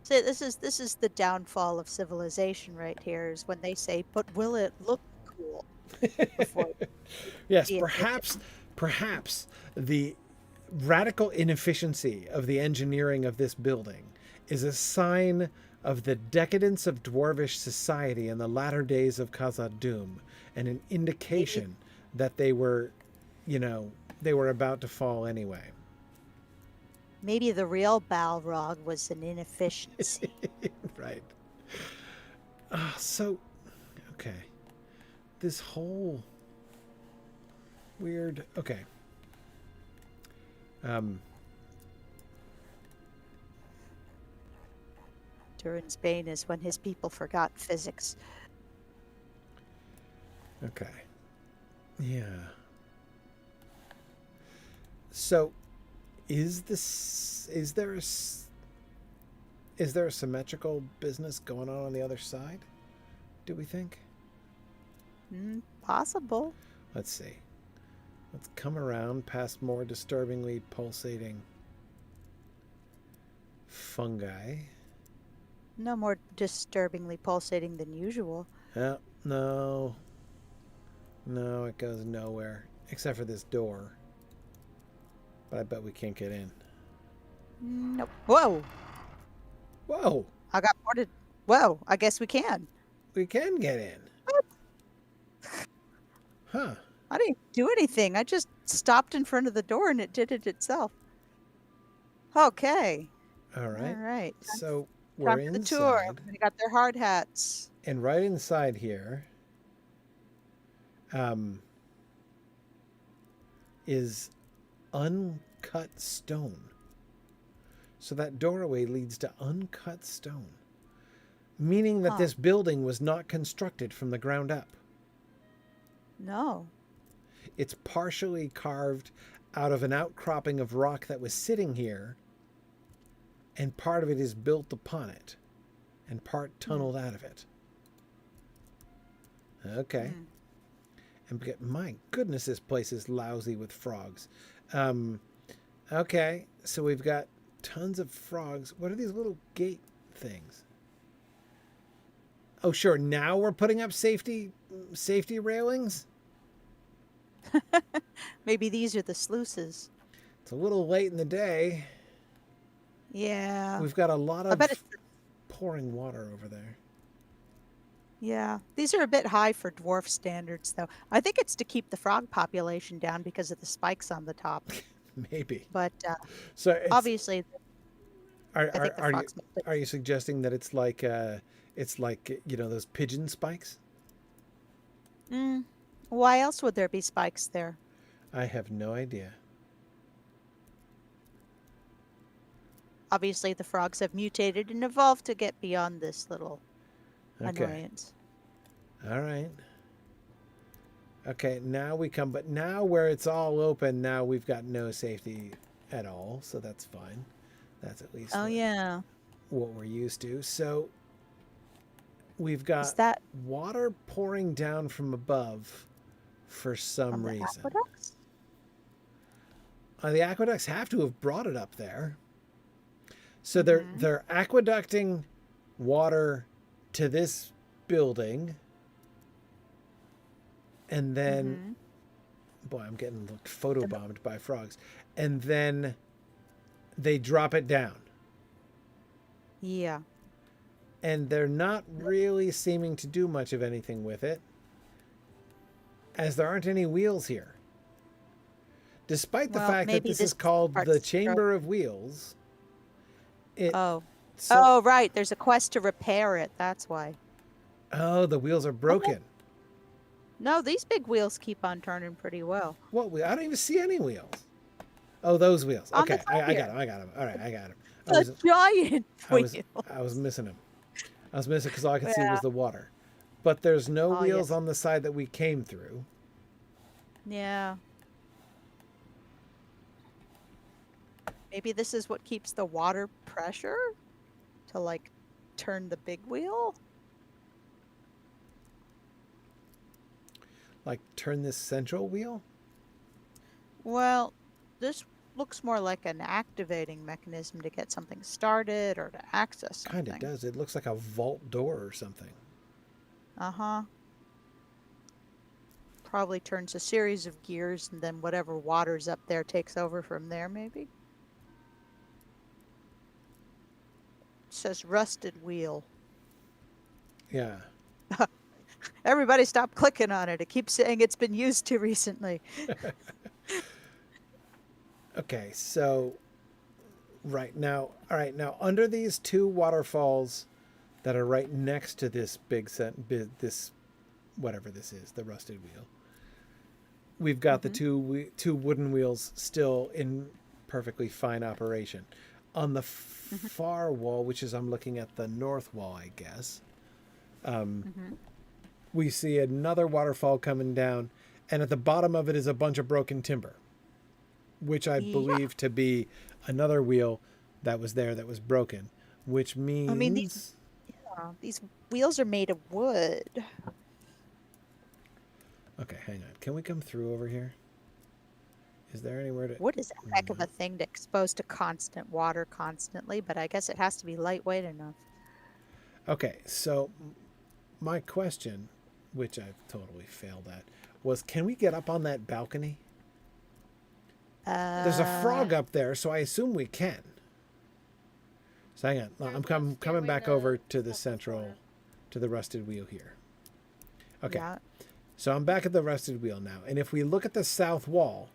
so this is the downfall of civilization right here, is when they say, "But will it look cool?" before Yes, the perhaps, efficient. perhaps the radical inefficiency of the engineering of this building is a sign of the decadence of dwarvish society in the latter days of Khazad-dûm, and an Maybe indication that they were, they were about to fall anyway. maybe the real Balrog was an inefficiency. Right. So, okay. This whole weird. Okay. Um, Durin's bane is when his people forgot physics. okay. Yeah. So, is there a symmetrical business going on the other side? Do we think? Possible. Let's see. Let's come around past more disturbingly pulsating fungi. No more disturbingly pulsating than usual. No. No, it goes nowhere. Except for this door. But I bet we can't get in. Nope. Whoa! Whoa! I got ported. Whoa! I guess we can. We can get in. Huh. I didn't do anything. I just stopped in front of the door and it did it itself. Okay. All right. All right. So we're Time for the tour. inside. Everybody got their hard hats. And right inside here is uncut stone. So that doorway leads to uncut stone, meaning that this building was not constructed from the ground up. No. It's partially carved out of an outcropping of rock that was sitting here, and part of it is built upon it, and part tunneled out of it. Okay. And my goodness, this place is lousy with frogs. Okay, so we've got tons of frogs. What are these little gate things? Oh, sure. Now we're putting up safety railings. Maybe these are the sluices. It's a little late in the day. Yeah. We've got a lot I bet of it's pouring water over there. yeah. These are a bit high for dwarf standards, though. I think it's to keep the frog population down because of the spikes on the top. Maybe. But So it's, obviously, are I think the are you frogs. are you suggesting that it's like those pigeon spikes? Why else would there be spikes there? I have no idea. Obviously, the frogs have mutated and evolved to get beyond this little Okay. annoyance. All right. Okay, now we come, but now where it's all open, now we've got no safety at all, so that's fine. That's at least Oh, yeah. what we're used to. So we've Is got that water pouring down from above for some from the reason. aqueducts? The aqueducts have to have brought it up there. So Mhm. they're aqueducting water to this building, and then Mhm. boy, I'm getting photobombed by frogs. And then they drop it down. Yeah. And they're not really seeming to do much of anything with it, as there aren't any wheels here. Despite the Well, fact that maybe this this is called the part's Chamber of Wheels, it Oh. so Oh, right. There's a quest to repair it. That's why. oh, the wheels are Oh, no. broken. No, these big wheels keep on turning pretty well. What wheel? I don't even see any wheels. Oh, those wheels. On the Okay, top I got here. them. I got them. All right, I got them. The giant I was wheel. I was missing them. I was missing because all I could see Yeah. was the water. But there's no Oh, wheels yes. on the side that we came through. Yeah. Maybe this is what keeps the water pressure to like turn the big wheel. Like turn this central wheel. Well, this looks more like an activating mechanism to get something started or to access Kind of something. does. It looks like a vault door or something. Uh-huh. Probably turns a series of gears and then whatever water's up there takes over from there, maybe. It says rusted wheel. Yeah. Everybody stop clicking on it. It keeps saying it's been used too recently. Okay, so all right now under these two waterfalls that are right next to this this whatever this is, the rusted wheel. We've got the two wooden wheels still in perfectly fine operation. On the far wall, which is I'm looking at the north wall, I guess. We see another waterfall coming down, and at the bottom of it is a bunch of broken timber, which I Yeah. believe to be another wheel that was there that was broken, which means I mean, these wheels are made of wood. okay, hang on. Can we come through over here? Is there anywhere to Wood is a heck of a thing to expose to constant water constantly, but I guess it has to be lightweight enough. Okay, so my question, which I've totally failed at, was can we get up on that balcony? There's a frog up there, so I assume we can. So hang on. I'm coming back over to the central, to the rusted wheel here. Okay. Yeah. So I'm back at the rusted wheel now. And if we look at the south wall,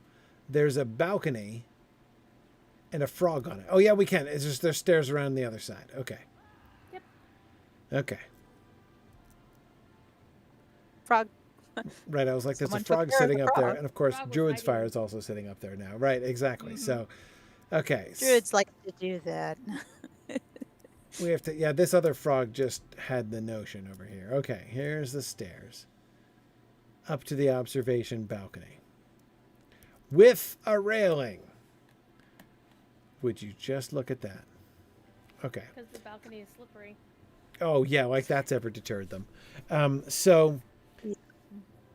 there's a balcony and a frog on it. Oh, yeah, we can. It's just there's stairs around the other side. Okay. Yep. Okay. Frog. Right, I was like, there's a Someone took frog care of the sitting up there. frog. And of course, Frog was Druid's hiding. Fire is also sitting up there now. Right, exactly. So, okay. Druids like to do that. We have to, yeah, this other frog just had the notion over here. Okay, here's the stairs up to the observation balcony with a railing. Would you just look at that? Okay. Because the balcony is slippery. Oh, yeah, like that's ever deterred them. So,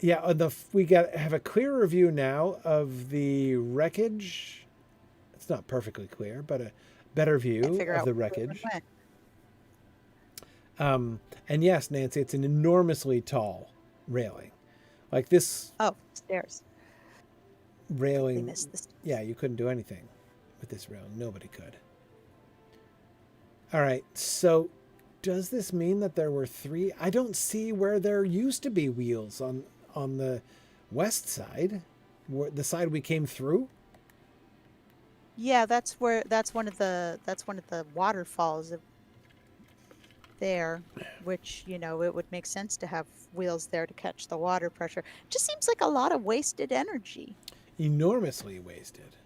yeah, we have a clearer view now of the wreckage. It's not perfectly clear, but a better view Figure of out the where we wreckage. went. And yes, Nancy, it's an enormously tall railing. Like this Oh, stairs. They railing, missed the stairs. yeah, you couldn't do anything with this railing. Nobody could. All right, so does this mean that there were three? I don't see where there used to be wheels on the west side, the side we came through. Yeah, that's one of the waterfalls there, which, it would make sense to have wheels there to catch the water pressure. Just seems like a lot of wasted energy. Enormously wasted.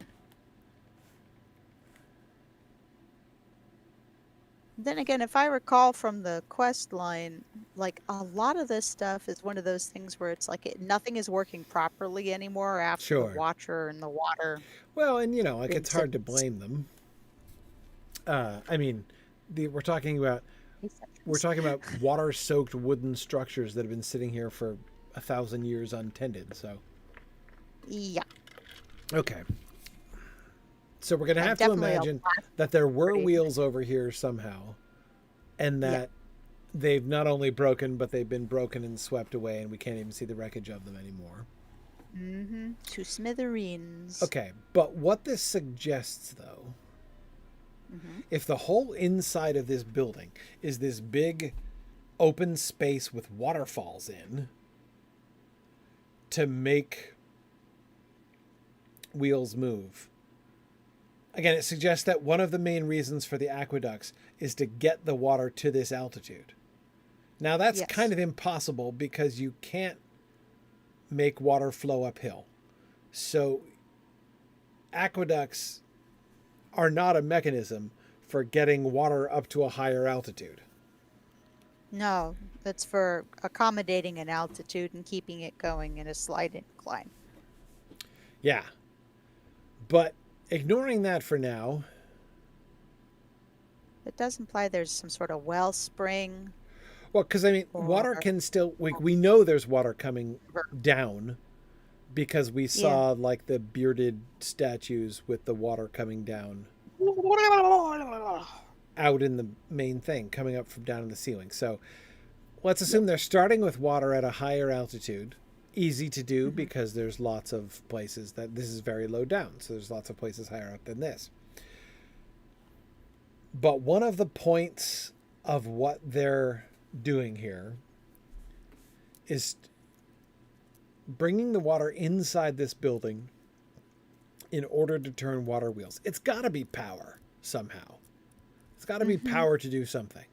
Then again, if I recall from the quest line, like a lot of this stuff is one of those things where it's like nothing is working properly anymore after Sure. the watcher and the water. Well, and like Been it's hard to since. blame them. I mean, we're talking about we're talking about water-soaked wooden structures that have been sitting here for 1,000 years untended. So, Yeah. okay. So we're going to And have to definitely a imagine lot that there were pretty. wheels over here somehow, and that they've not only broken, but they've been broken and swept away, and we can't even see the wreckage of them anymore. Mm-hmm. To smithereens. Okay, but what this suggests, though, Mm-hmm. if the whole inside of this building is this big open space with waterfalls in to make wheels move, again, it suggests that one of the main reasons for the aqueducts is to get the water to this altitude. Now, that's kind of impossible because you can't make water flow uphill. So, aqueducts are not a mechanism for getting water up to a higher altitude. No, that's for accommodating an altitude and keeping it going in a slight incline. Yeah. But ignoring that for now. It does imply there's some sort of wellspring. Well, because I mean, water can still, we know there's water coming down because we saw like the bearded statues with the water coming down out in the main thing, coming up from down in the ceiling. So let's assume they're starting with water at a higher altitude. Easy to do because there's lots of places that this is very low down. So there's lots of places higher up than this. But one of the points of what they're doing here is bringing the water inside this building in order to turn water wheels. It's got to be power somehow. It's got to be power to do something.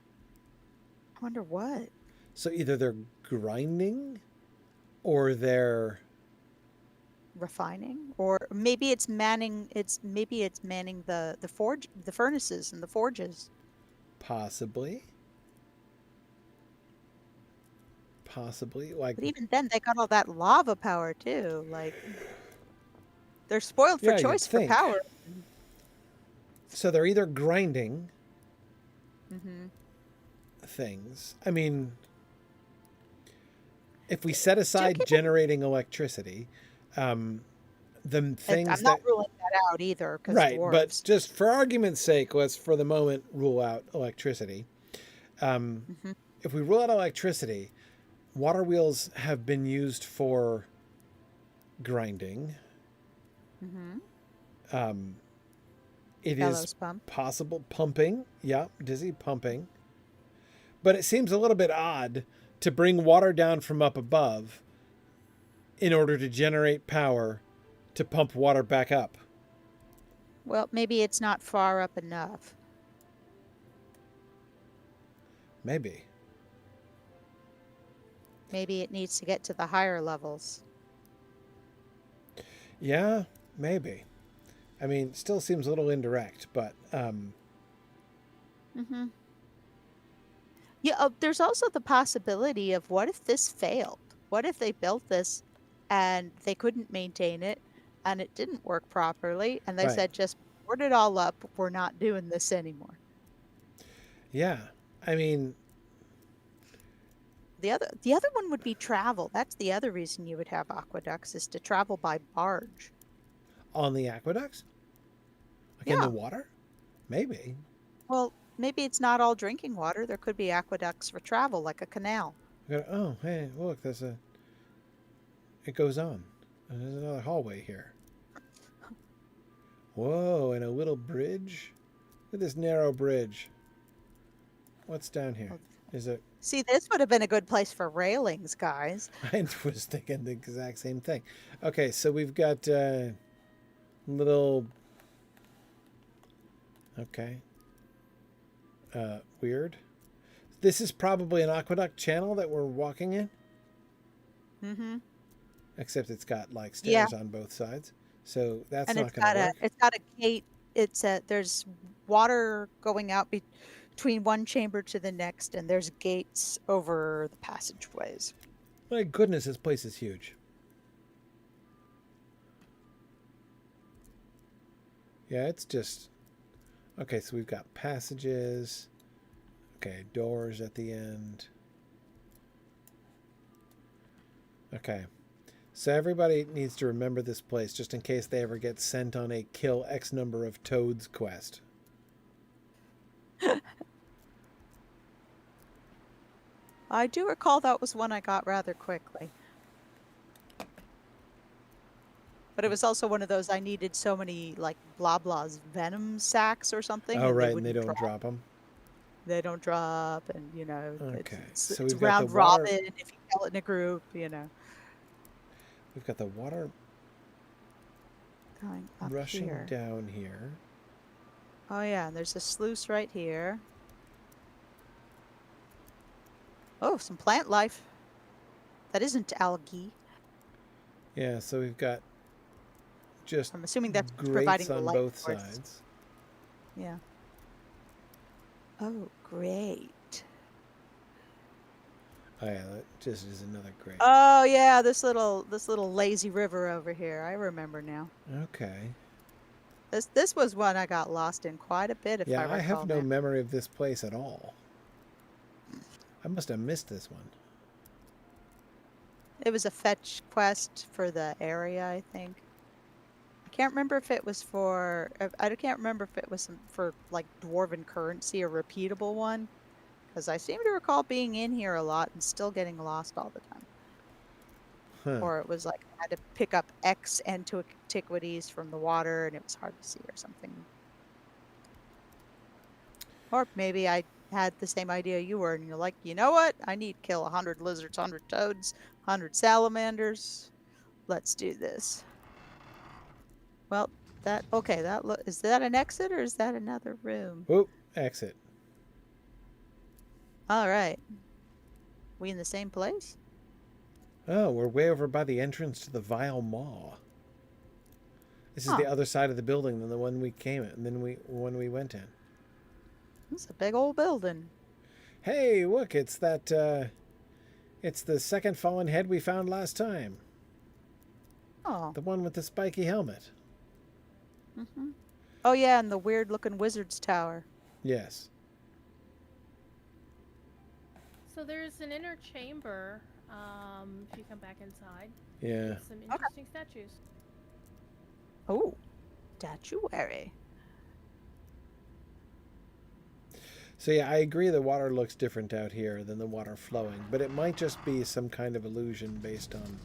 I wonder what. So either they're grinding or they're Refining, or maybe it's manning. Maybe it's manning the forge, the furnaces and the forges. possibly like. But even then, they got all that lava power too. Like, they're spoiled for Yeah, you'd choice for think. power. So they're either grinding Mm-hmm. things. I mean, if we set aside generating electricity, the things I'm not ruling that out either, because right, dwarves. but just for argument's sake, let's for the moment rule out electricity. If we rule out electricity, water wheels have been used for grinding. It Bellows is pump. possible pumping. Yeah, dizzy pumping. But it seems a little bit odd to bring water down from up above in order to generate power to pump water back up. Well, maybe it's not far up enough. Maybe. Maybe it needs to get to the higher levels. Yeah, maybe. I mean, still seems a little indirect, but Yeah, there's also the possibility of, what if this failed? What if they built this and they couldn't maintain it and it didn't work properly and they Right. said, just board it all up, we're not doing this anymore. yeah. I mean, The other one would be travel. That's the other reason you would have aqueducts, is to travel by barge. on the aqueducts? Like in Yeah. the water? Maybe. Well, maybe it's not all drinking water. There could be aqueducts for travel, like a canal. Oh, hey, look, it goes on. There's another hallway here. Whoa, and a little bridge? Look at this narrow bridge. What's down here? Is it... See, this would have been a good place for railings, guys. I was thinking the exact same thing. Okay, so we've got little... Okay. Weird. This is probably an aqueduct channel that we're walking in. Mm-hmm. Except it's got like stairs on both sides. So that's not going to work. It's got a gate. There's water going out between one chamber to the next, and there's gates over the passageways. My goodness, this place is huge. Yeah, it's just... Okay, so we've got passages. Okay, doors at the end. Okay. So everybody needs to remember this place just in case they ever get sent on a kill X number of toads quest. I do recall that was one I got rather quickly. But it was also one of those I needed so many, like, blah blah's venom sacks or something, Oh, and they right, and they wouldn't don't drop. drop them. They don't drop, and, Okay, it's, so it's we've got the round water. robin if you kill it in a group, We've got the water Going up rushing here. down here. Oh, yeah, and there's a sluice right here. Oh, some plant life. That isn't algae. Yeah, so we've got just I'm assuming that's grates providing the on light both source. sides. Yeah. Oh, great. Oh yeah, that just is another grate. Oh, yeah, this little lazy river over here. I remember now. Okay. This was one I got lost in quite a bit, if I Yeah, recall I have no now. memory of this place at all. I must have missed this one. It was a fetch quest for the area, I think. I can't remember if it was for. I can't remember if it was for like dwarven currency, a repeatable one, because I seem to recall being in here a lot and still getting lost all the time. Huh. Or it was like I had to pick up X antiquities from the water and it was hard to see or something. Or maybe I had the same idea you were, and you're like, you know what? I need to kill 100 lizards, 100 toads, 100 salamanders. Let's do this. Well, is that an exit or is that another room? Whoop, exit. All right. We in the same place? Oh, we're way over by the entrance to the Vile Maw. This is Huh. the other side of the building than the one we came in, than when we went in. It's a big old building. Hey, look, it's that, it's the second fallen head we found last time. Oh. The one with the spiky helmet. Mm-hmm. Oh, yeah, and the weird-looking wizard's tower. Yes. So there's an inner chamber. If you come back inside, Yeah. with some interesting statues. Oh, statuary. So yeah, I agree the water looks different out here than the water flowing, but it might just be some kind of illusion based on...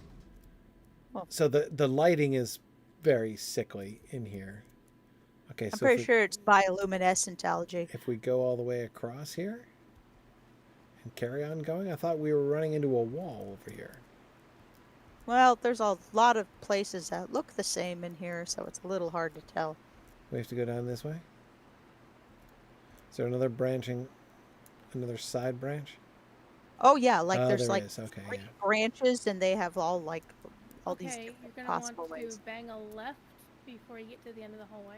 Well, so the lighting is very sickly in here. Okay, I'm so pretty sure it's bioluminescent algae. if we go all the way across here and carry on going, I thought we were running into a wall over here. Well, there's a lot of places that look the same in here, so it's a little hard to tell. We have to go down this way? Is there another side branch? Oh, yeah, like Oh, there's there like is. Okay, three yeah. branches, and they have all these Okay, you're different gonna possible want ways. to bang a left before you get to the end of the hallway.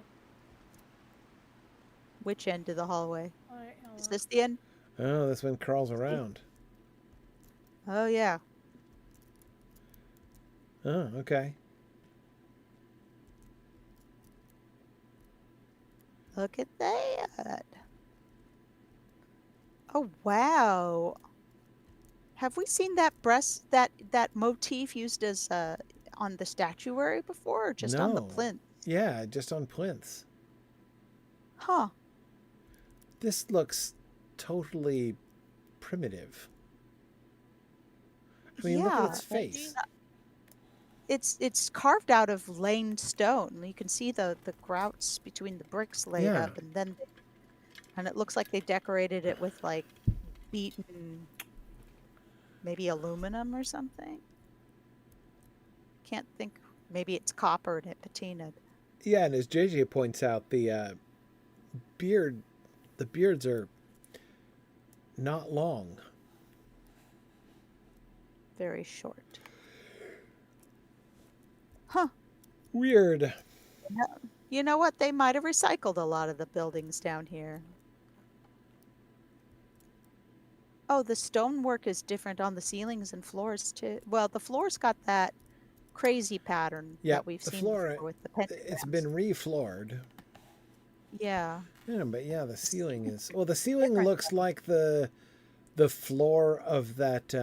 Which end of the hallway? All right, hold Is on. this the end? Oh, this one crawls around. Oh, yeah. Oh, okay. Look at that. Oh, wow. Have we seen that that motif used as on the statuary before, or just on the No. plinth? Yeah, just on plinths. Huh. This looks totally primitive. I mean, look at its Yeah. face. It's carved out of laned stone. You can see the grouts between the bricks laid Yeah. up, and it looks like they decorated it with like beaten, maybe aluminum or something. Can't think. Maybe it's copper and it patinaed. Yeah, and as JJ points out, the beards are not long. Very short. Huh. Weird. You know what? They might have recycled a lot of the buildings down here. Oh, the stonework is different on the ceilings and floors too. Well, the floor's got that crazy pattern Yeah, that we've the seen floor, before with the pentagrams. it's been refloored. Yeah. Yeah, but yeah, the ceiling is well. The ceiling Different. looks like the floor of that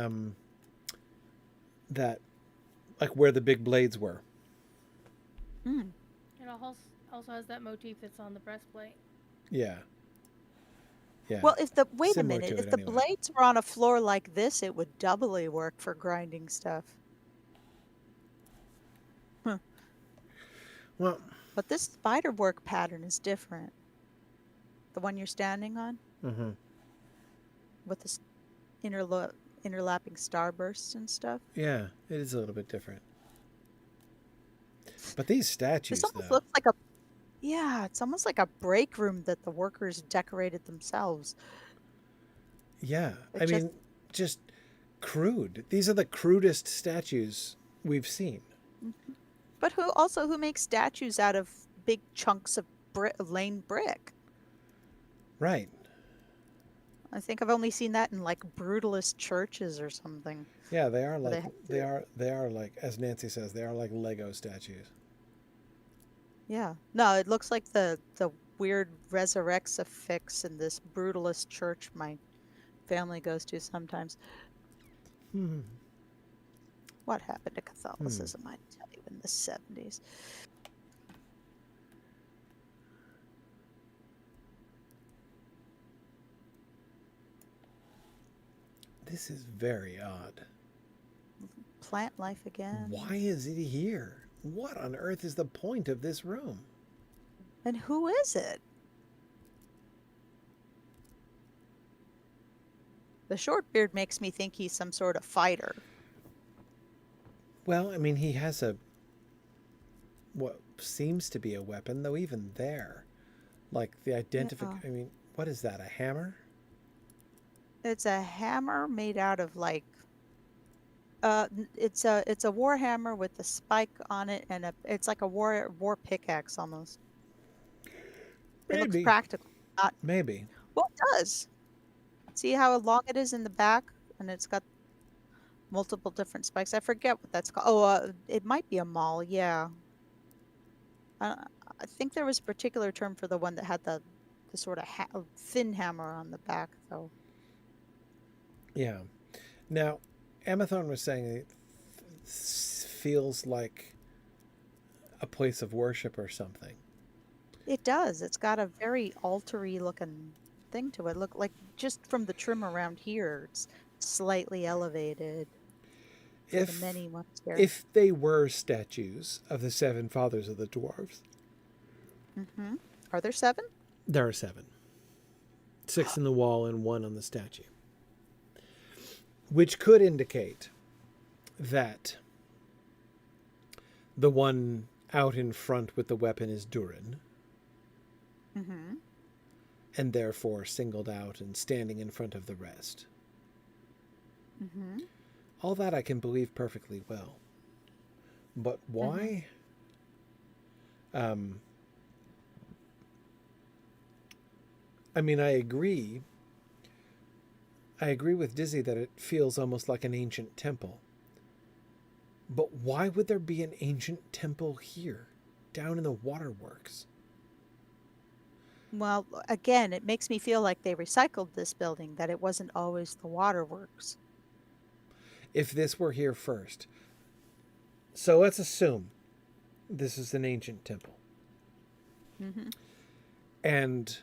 like where the big blades were. Mm. It also has that motif that's on the breastplate. Yeah, yeah. Well, wait a Similar minute, to if it the anyway. blades were on a floor like this, it would doubly work for grinding stuff. Huh. Well, But this spider work pattern is different. The one you're standing on mm-hmm. with the interlapping starbursts and stuff. Yeah, it is a little bit different. But these This statues, almost though, looks like a yeah, it's almost like a break room that the workers decorated themselves. yeah. It I just mean, just crude. These are the crudest statues we've seen. Mhm. But who makes statues out of big chunks of lane brick? Right. I think I've only seen that in like brutalist churches or something. Yeah, they are Where like they have to, they are like, as Nancy says, they are like Lego statues. yeah. No, it looks like the weird resurrexifix in this brutalist church my family goes to sometimes. Hmm. What happened to Hmm. Catholicism, I tell you, in the 70s? This is very odd. Plant life again. Why is it here? What on earth is the point of this room? And who is it? The short beard makes me think he's some sort of fighter. Well, I mean, he has what seems to be a weapon, though even there, like the Yeah. I mean, what is that? A hammer? It's a hammer made out of like it's a war hammer with a spike on it and it's like a war pickaxe almost. It looks Maybe. practical. Not Maybe. well, it does. See how long it is in the back, and it's got multiple different spikes. I forget what that's called. Oh, it might be a maul. Yeah. I think there was a particular term for the one that had the sort of thin hammer on the back, though. Yeah. Now, Amathorn was saying it feels like a place of worship or something. It does. It's got a very altar-y looking thing to it. Look like just from the trim around here, it's slightly elevated for the many ones here. If they were statues of the seven fathers of the dwarves, Mm-hmm. Are there 7? there are 7. 6 in the wall and 1 on the statue. Which could indicate that the one out in front with the weapon is Durin. Mm-hmm. And therefore singled out and standing in front of the rest. Mm-hmm. All that I can believe perfectly well. But why? Mm-hmm. I mean, I agree. I agree with Dizzy that it feels almost like an ancient temple. But why would there be an ancient temple here, down in the waterworks? Well, again, it makes me feel like they recycled this building, that it wasn't always the waterworks. If this were here first. So let's assume this is an ancient temple. Mm-hmm. And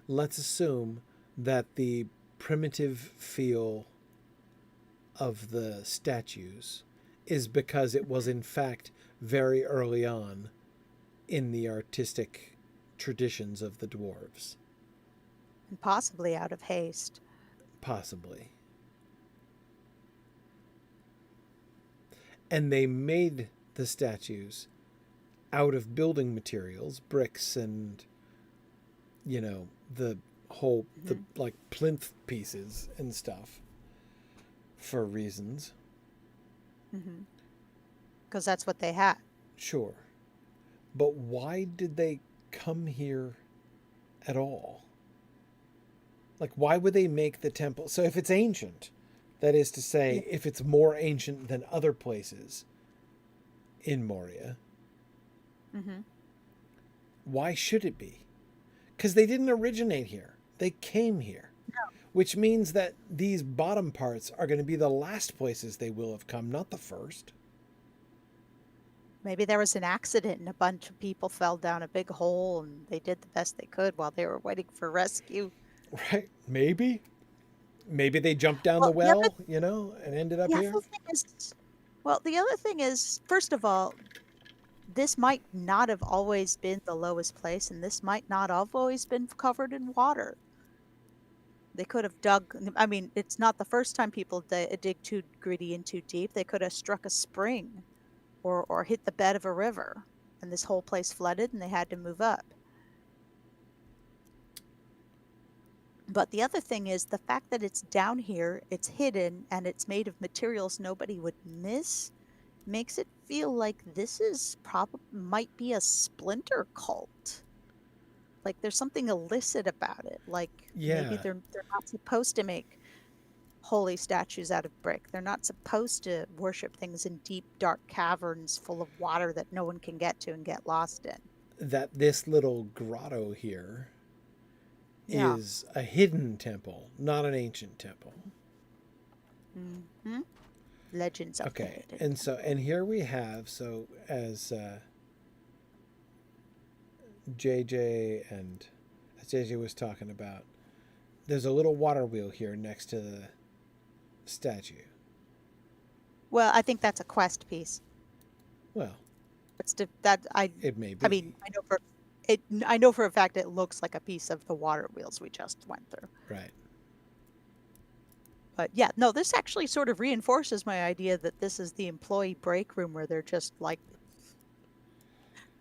let's assume that the primitive feel of the statues is because it was in fact very early on in the artistic traditions of the dwarves. And possibly out of haste. Possibly. And they made the statues out of building materials, bricks and, you know, the whole, the like plinth pieces and stuff for reasons. Mm-hmm. Because that's what they had. Sure. But why did they come here at all? Like, why would they make the temple? So if it's ancient, that is to say, if it's more ancient than other places in Moria, Mm-hmm. Why should it be? Because they didn't originate here. They came here. Which means that these bottom parts are going to be the last places they will have come, not the first. Maybe there was an accident and a bunch of people fell down a big hole and they did the best they could while they were waiting for rescue. Right? Maybe. Maybe they jumped down the Well, the other, well, and ended up the here. other thing is, well, the other thing is, first of all, this might not have always been the lowest place, and this might not have always been covered in water. They could have dug, I mean, it's not the first time people dig too gritty and too deep. They could have struck a spring or hit the bed of a river, and this whole place flooded and they had to move up. But the other thing is the fact that it's down here, it's hidden, and it's made of materials nobody would miss, makes it feel like this is might be a splinter cult. Like there's something illicit about it. Like maybe Yeah. they're not supposed to make holy statues out of brick. They're not supposed to worship things in deep, dark caverns full of water that no one can get to and get lost in. That this little grotto here Yeah. is a hidden temple, not an ancient temple. Mm-hmm. Legends of the Okay. hidden. And here we have, as JJ and as JJ was talking about, there's a little water wheel here next to the statue. Well, I think that's a quest piece. Well, it may be. I mean, I know for a fact it looks like a piece of the water wheels we just went through. Right. But yeah, no, this actually sort of reinforces my idea that this is the employee break room where they're just like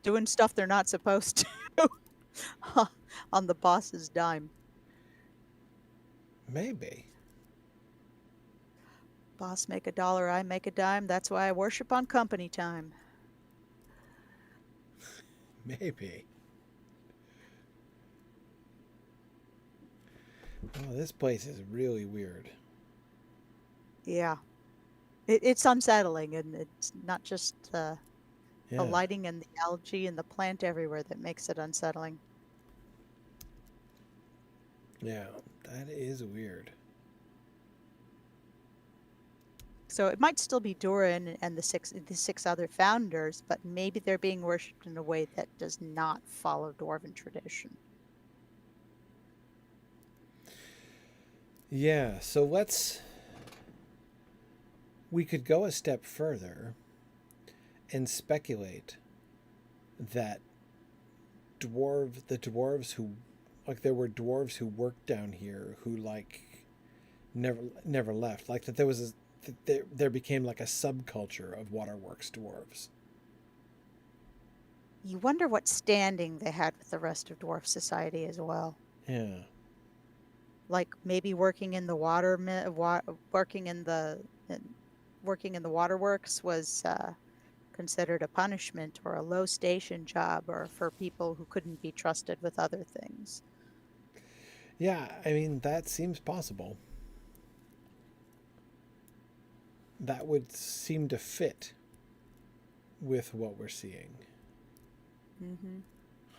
doing stuff they're not supposed to on the boss's dime. Maybe. Boss make $1, I make a dime. That's why I worship on company time. Maybe. Oh, this place is really weird. Yeah. It's unsettling, and it's not just the lighting and the algae and the plant everywhere that makes it unsettling. Yeah, that is weird. So it might still be Durin and the six other founders, but maybe they're being worshipped in a way that does not follow Dwarven tradition. Yeah, so we could go a step further and speculate that the dwarves who, like, there were dwarves who worked down here who, like, never left. Like, that there became like a subculture of waterworks dwarves. You wonder what standing they had with the rest of dwarf society as well. Yeah. Like maybe working in the working in the waterworks was considered a punishment or a low station job, or for people who couldn't be trusted with other things. Yeah, I mean, that seems possible. That would seem to fit with what we're seeing. Mm-hmm.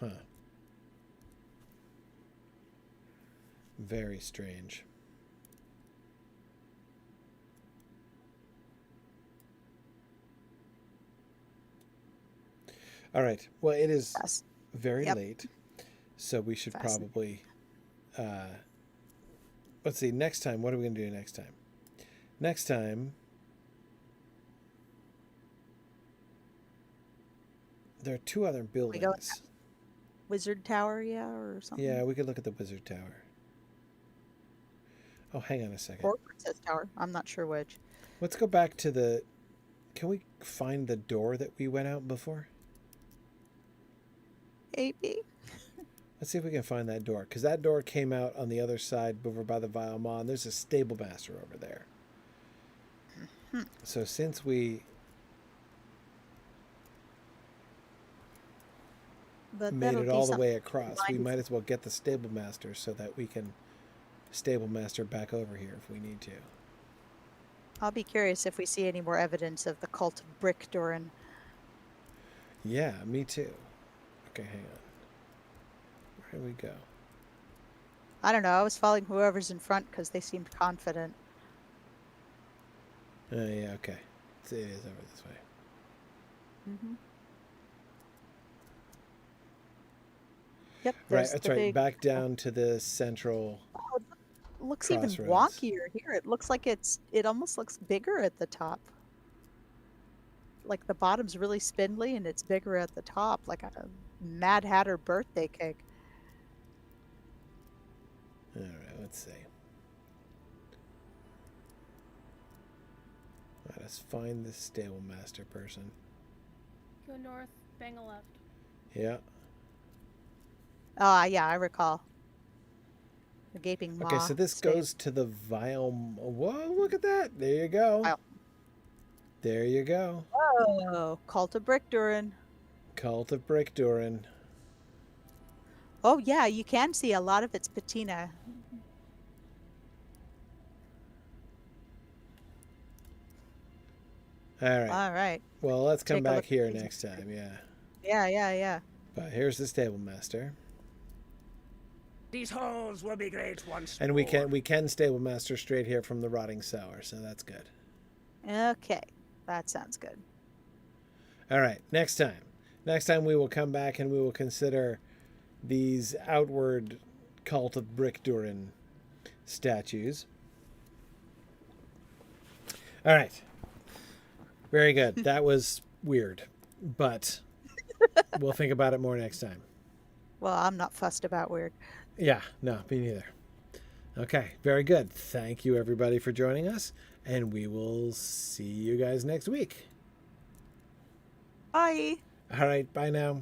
Huh. Very strange. All right. Well, it is very late, so we should probably. Let's see. Next time, what are we going to do next time? Next time, there are two other buildings. Wizard Tower, or something. Yeah, we could look at the Wizard Tower. Oh, hang on a second. Or Princess Tower. I'm not sure which. Let's go back to the... Can we find the door that we went out before? Maybe. Let's see if we can find that door. Because that door came out on the other side over by the Vile Maw, and there's a stable master over there. Mm-hmm. So since we... made it all the way across, we might as well get the stable master so that we can stable master back over here if we need to. I'll be curious if we see any more evidence of the cult of Brick Durin. Yeah, me too. Okay, hang on. Where do we go? I don't know. I was following whoever's in front because they seemed confident. Yeah, okay. It is over this way. Mm-hmm. Yep, Right, there's that's the right. big. Back down to the central Oh, it looks even crossroads. wonkier here. It looks like it almost looks bigger at the top. Like the bottom's really spindly and it's bigger at the top, like a Mad Hatter birthday cake. All right, let's see. Let us find this stable master person. Go north, bang a left. Yeah. Oh, yeah, I recall. The gaping maw. Okay, so this stave. goes to the vile. Whoa, look at that. There you go. Wow. There you go. Oh, Cult of Brickdurin. Cult of Brickdurin. Oh, yeah, you can see a lot of its patina. All right. All right. Well, let's come Take a back look at here these. next time. Yeah. Yeah. But here's the stable master. These halls will be great once And more. we can stable master straight here from the rotting cellar, so that's good. Okay, that sounds good. All right, next time. Next time we will come back and we will consider these outward Cult of Brickdurin statues. All right. Very good. That was weird, but we'll think about it more next time. Well, I'm not fussed about weird. Yeah, no, me neither. Okay, very good. Thank you, everybody, for joining us, and we will see you guys next week. Bye. All right, bye now.